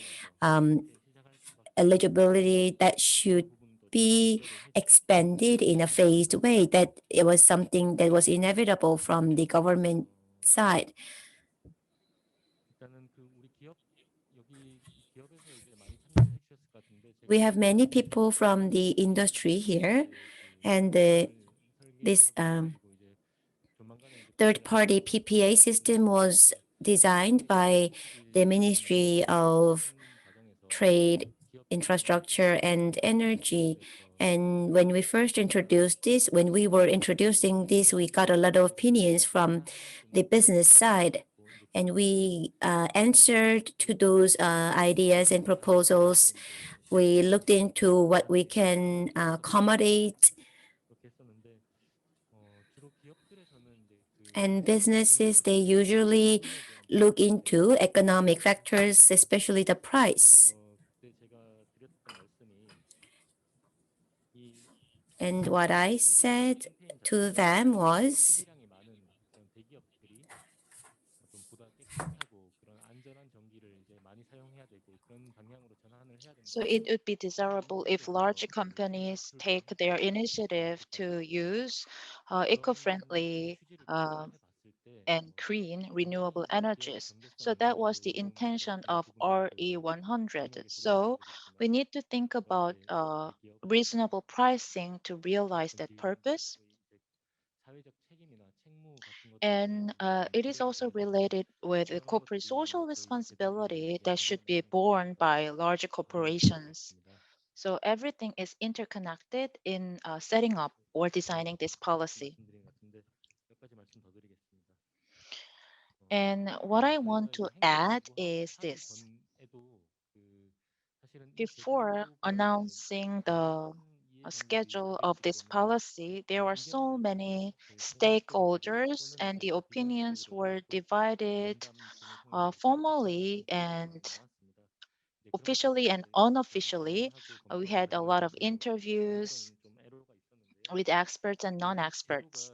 Speaker 4: eligibility, that should be expanded in a phased way. That it was something that was inevitable from the government side. We have many people from the industry here, and this third-party PPA system was designed by the Ministry of Trade, Infrastructure and Energy. And when we first introduced this, when we were introducing this, we got a lot of opinions from the business side. And we answered to those ideas and proposals. We looked into what we can accommodate. And businesses, they usually look into economic factors, especially the price. And what I said to them was,
Speaker 2: So it would be desirable if large companies take their initiative to use eco-friendly and green renewable energies. So that was the intention of RE100. So we need to think about reasonable pricing to realize that purpose. And it is also related with the corporate social responsibility that should be borne by larger corporations. So everything is interconnected in setting up or designing this policy. And what I want to add is this. Before announcing the schedule of this policy, there were so many stakeholders and the opinions were divided formally and officially and unofficially. We had a lot of interviews with experts and non-experts.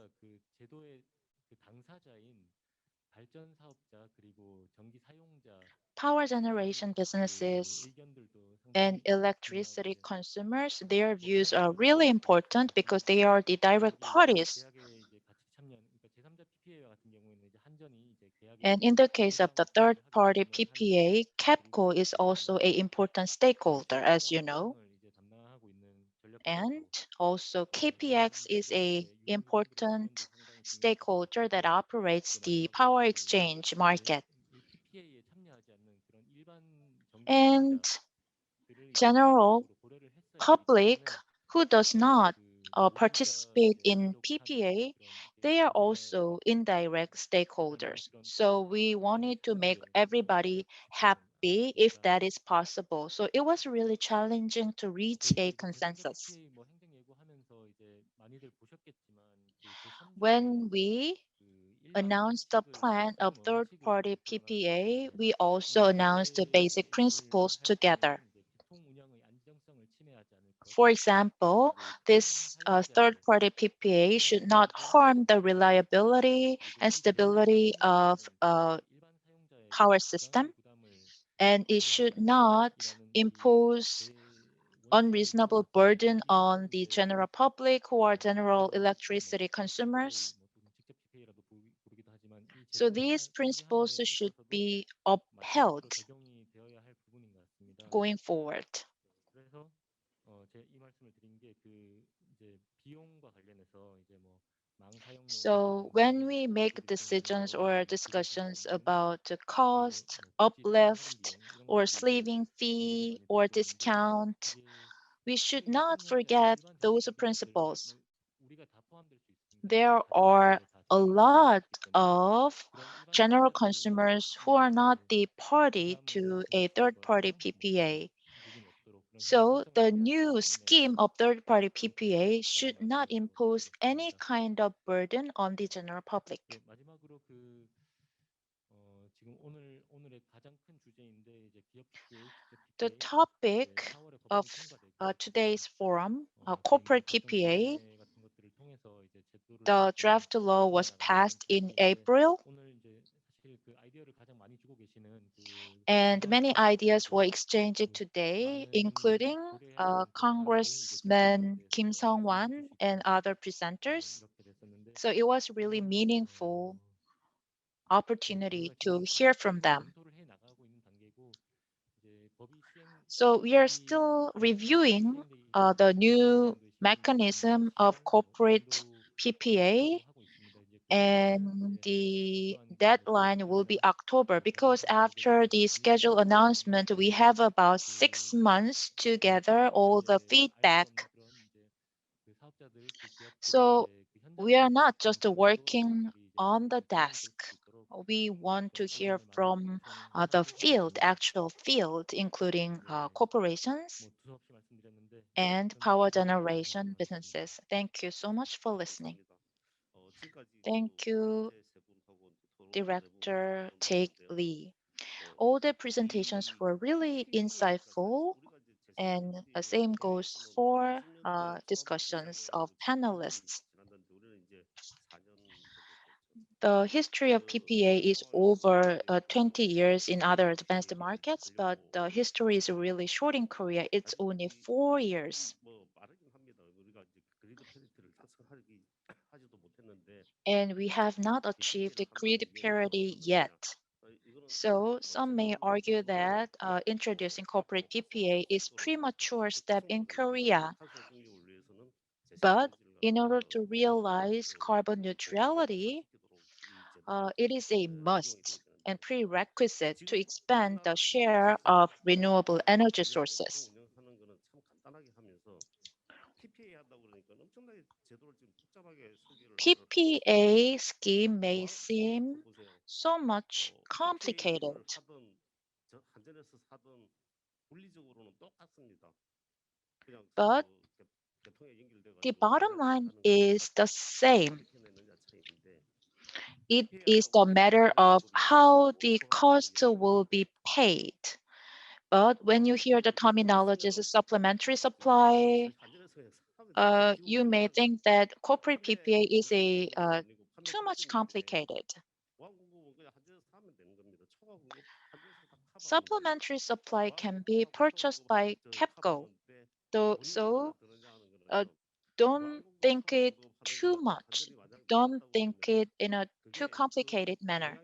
Speaker 2: Power generation businesses and electricity consumers, their views are really important because they are the direct parties. And in the case of the third-party PPA, KEPCO is also an important stakeholder, as you know. And also KPX is an important stakeholder that operates the power exchange market. And general public who does not participate in PPA, they are also indirect stakeholders. So we wanted to make everybody happy if that is possible. So it was really challenging to reach a consensus. When we announced the plan of third-party PPA, we also announced the basic principles together. For example, this third-party PPA should not harm the reliability and stability of power system, and it should not impose unreasonable burden on the general public who are general electricity consumers. So these principles should be upheld going forward. So when we make decisions or discussions about the cost, uplift, or sleeving fee or discount, we should not forget those principles. There are a lot of general consumers who are not the party to a third-party PPA. So the new scheme of third-party PPA should not impose any kind of burden on the general public. The topic of today's forum, corporate PPA, the draft law was passed in April, and many ideas were exchanged today, including Congressman Kim Sunghwan and other presenters. So it was really meaningful opportunity to hear from them. So we are still reviewing the new mechanism of corporate PPA, and the deadline will be October because after the schedule announcement, we have about 6 months to gather all the feedback. So we are not just working on the desk. We want to hear from the field, actual field, including corporations and power generation businesses. Thank you so much for listening. Thank you, Director Take Lee. All the presentations were really insightful, and the same goes for discussions of panelists. The history of PPA is over 20 years in other advanced markets, but the history is really short in Korea. It's only 4 years. And we have not achieved grid parity yet. So some may argue that introducing corporate PPA is premature step in Korea. But in order to realize carbon neutrality, it is a must and prerequisite to expand the share of renewable energy sources. PPA scheme may seem so much complicated, but the bottom line is the same. It is the matter of how the cost will be paid But when you hear the terminologies supplementary supply, you may think that corporate PPA is a too much complicated. Supplementary supply can be purchased by KEPCO, so don't think it too much. Don't think it in a too complicated manner.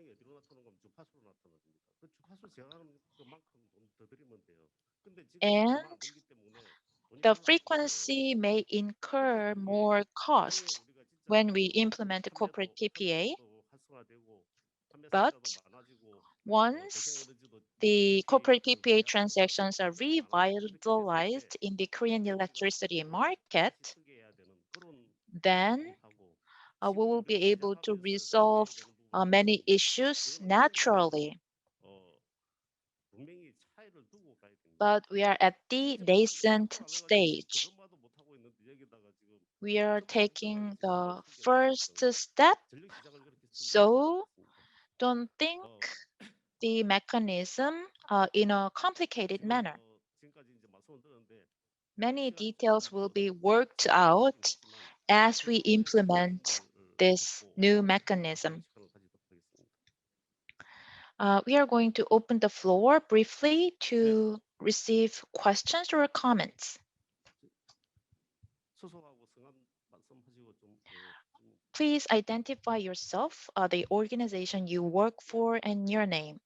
Speaker 2: And the frequency may incur more cost when we implement a corporate PPA, but once the corporate PPA transactions are revitalized in the Korean electricity market, then we will be able to resolve many issues naturally. But we are at the nascent stage. We are taking the first step, so don't think the mechanism in a complicated manner. Many details will be worked out as we implement this new mechanism. We are going to open the floor briefly to receive questions or comments. Please identify yourself, the organization you work for, and your name.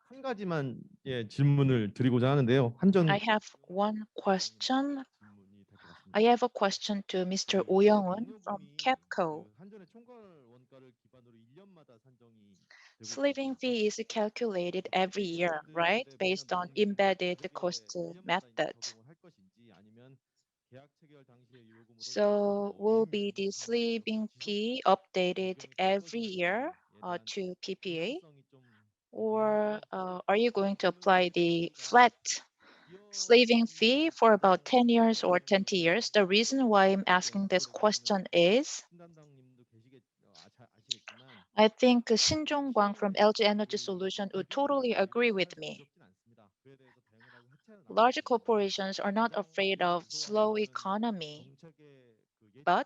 Speaker 8: 한 가지만 질문을 드리고자 하는데요.
Speaker 2: I have one question.
Speaker 8: 질문이 될 것 같습니다.
Speaker 2: I have a question to Mr. Wonyoung from KEPCO.
Speaker 8: 한전의 총괄 원가를 기반으로 1년마다 산정이 되고
Speaker 2: Sleeving
Speaker 8: 있습니다.
Speaker 2: fee is calculated every year, right? Based on embedded cost method.
Speaker 8: 적용을 할 것인지 아니면 계약 체결 당시의 요금으로
Speaker 2: So will be the sleeving fee updated every year to PPA? Or are you going to apply the flat sleeving fee for about 10 years or 20 years? The reason why I'm asking this question is I think Sunghwan from LG Energy Solution would totally agree with me. Large corporations are not afraid of slow economy, but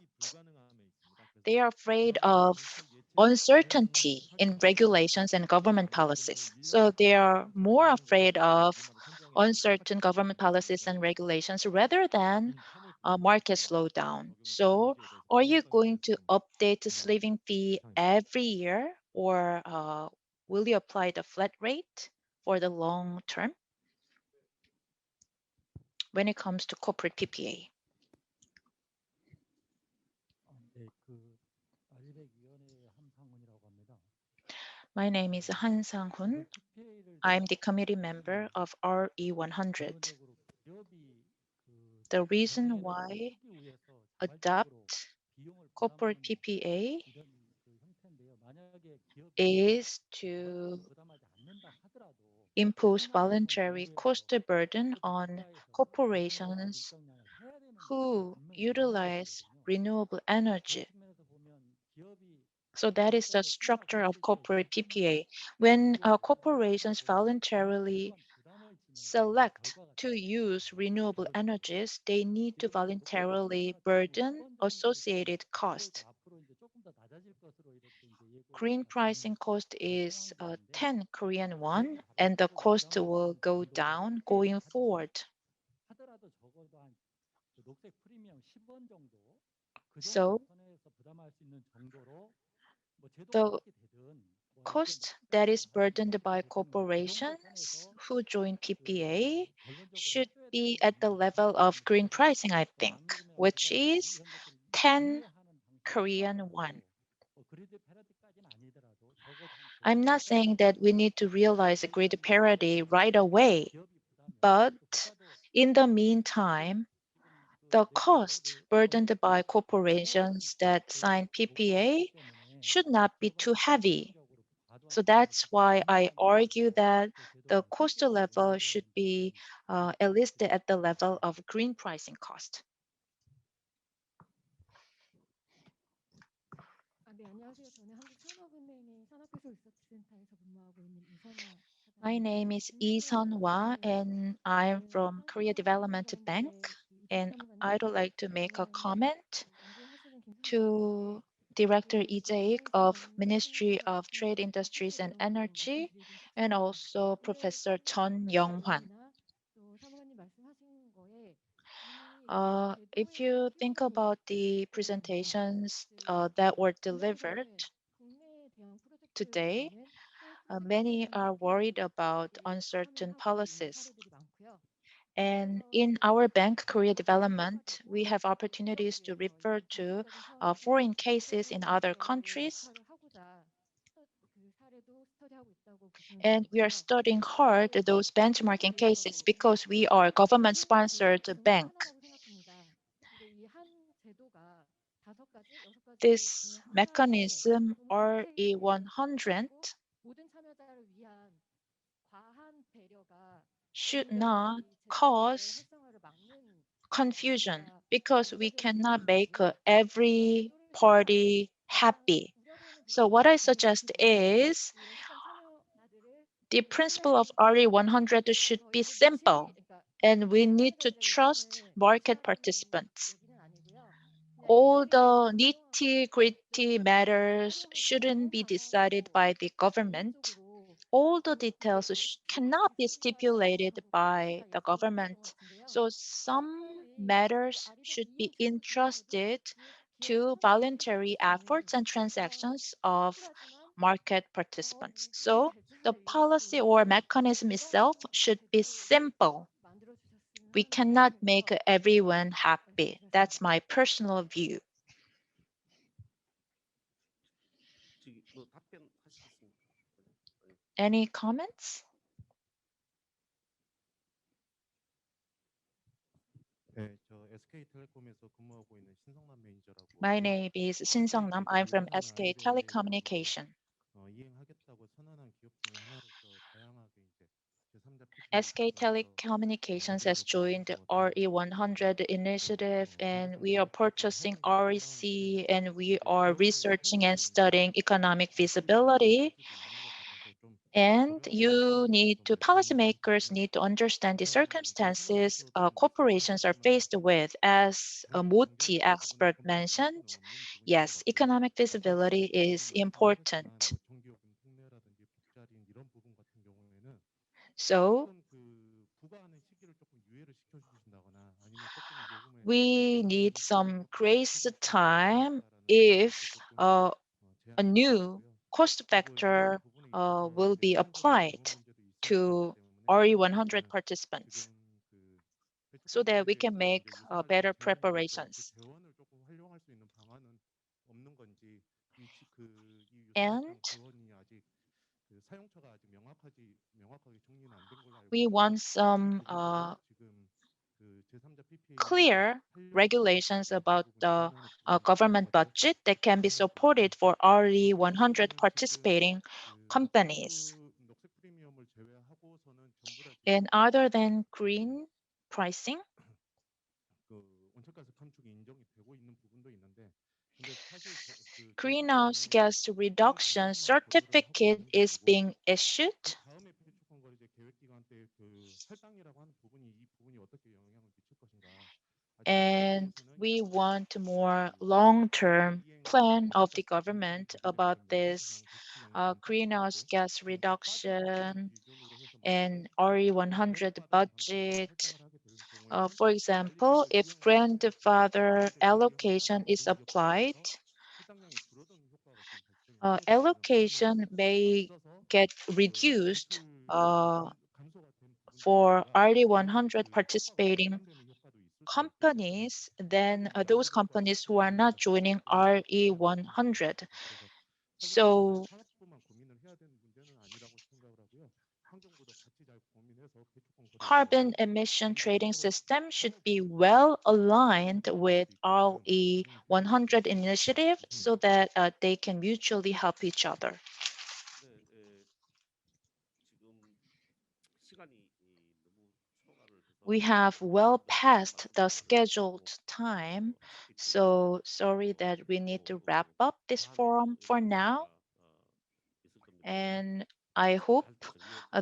Speaker 2: they are afraid of uncertainty in regulations and government policies. So they are more afraid of uncertain government policies and regulations rather than a market slowdown. So are you going to update the sleeving fee every year, or will you apply the flat rate for the long term when it comes to corporate PPA? My name is Han Sang-hun. I'm the committee member of RE100. The reason why adopt corporate PPA is to impose voluntary cost burden on corporations who utilize renewable energy. So that is the structure of corporate PPA. When corporations voluntarily select to use renewable energies, they need to voluntarily burden associated cost. Green pricing cost is 10 Korean won, and the cost will go down going forward. So the cost that is burdened by corporations who join PPA should be at the level of green pricing, I think, which is 10 Korean won. I'm not saying that we need to realize a grid parity right away, but in the meantime, the cost burdened by corporations that sign PPA should not be too heavy. So that's why I argue that the cost level should be at least at the level of green pricing cost. My name is Sunghwan and I'm from Korea Development Bank. And I'd like to make a comment to Director Lee Jae-ik of Ministry of Trade, Industries and Energy, and also Professor Chun Young-hwan. If you think about the presentations that were delivered today, many are worried about uncertain policies. And in our bank, Korea Development, we have opportunities to refer to foreign cases in other countries. And we are studying hard those benchmarking cases because we are a government-sponsored bank. This mechanism, RE100, should not cause confusion because we cannot make every party happy. So what I suggest is the principle of RE100 should be simple, and we need to trust market participants. All the nitty-gritty matters shouldn't be decided by the government. All the details cannot be stipulated by the government. So some matters should be entrusted to voluntary efforts and transactions of market participants. So the policy or mechanism itself should be simple. We cannot make everyone happy. That's my personal view. Any comments?
Speaker 8: 네, 저 SK텔레콤에서 근무하고 있는 신성남 매니저라고
Speaker 2: My
Speaker 8: 하고요.
Speaker 2: name is Shin Seung-nam. I'm from SK Telecommunication.
Speaker 8: 이행하겠다고 선언한 기업 중에 하나로서 다양하게 이제 제3자
Speaker 2: SK Telecommunications has joined the RE100 initiative, and we are purchasing REC, and we are researching and studying economic feasibility. And policymakers need to understand the circumstances corporations are faced with. As a Moti expert mentioned, yes, economic feasibility is important. So we need some grace time if a new cost factor will be applied to RE100 participants so that we can make better preparations. And we want some clear regulations about the government budget that can be supported for RE100 participating companies. And other than green pricing, greenhouse gas reduction certificate is being issued. And we want more long-term plan of the government about this greenhouse gas reduction and RE100 budget. For example, if grandfather allocation is applied, allocation may get reduced for RE100 participating companies than those companies who are not joining RE100. So carbon emission trading system should be well aligned with RE100 initiative so that they can mutually help each other. We have well passed the scheduled time, so sorry that we need to wrap up this forum for now. And I hope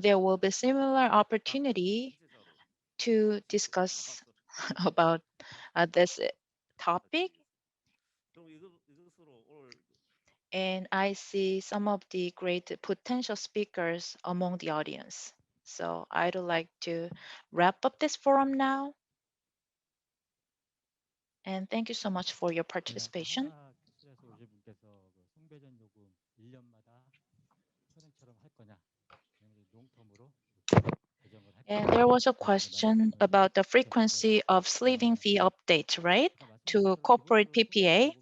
Speaker 2: there will be similar opportunity to discuss about this topic. And I see some of the great potential speakers among the audience. So I'd like to wrap up this forum now. And thank you so much for your participation.
Speaker 8: 기술에서 오신 분께서 그 송배전 요금 1년마다 현행처럼 할 거냐, 아니면 롱텀으로 배정을 할
Speaker 2: And
Speaker 8: 거냐.
Speaker 2: there was a question about the frequency of sleeving fee updates, right? To corporate PPA.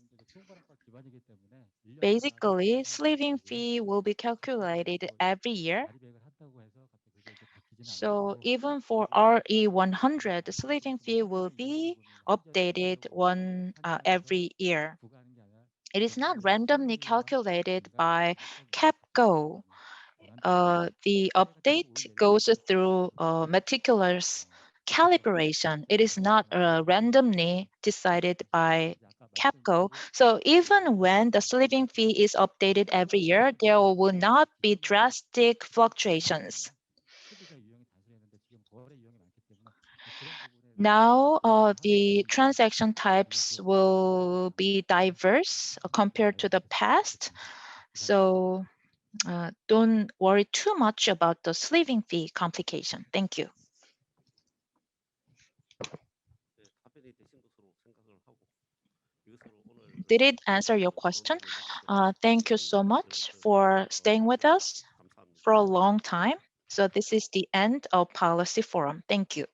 Speaker 8: 기반이기 때문에 1년마다
Speaker 2: Basically, sleeving fee will be calculated every year.
Speaker 8: 발의백을 한다고 해서 갑자기 그게 이제 바뀌지는
Speaker 2: So
Speaker 8: 않고
Speaker 2: even for RE100, the sleeving fee will be updated every year.
Speaker 8: 부과하는 게 아니라
Speaker 2: It is not randomly calculated by CapGo. The update goes through meticulous calibration. It is not randomly decided by CapGo. So even when the sleeving fee is updated every year, there will not be drastic fluctuations.
Speaker 8: 소비자 유형이 단순했는데 지금 거래 유형이 많기 때문에 그런 부분에
Speaker 2: Now, the transaction types will be diverse compared to the past. So don't worry too much about the sleeving fee complication. Thank you. Did it answer your question? Thank you so much for staying with us for a long time. So this is the end of Policy Forum. Thank you.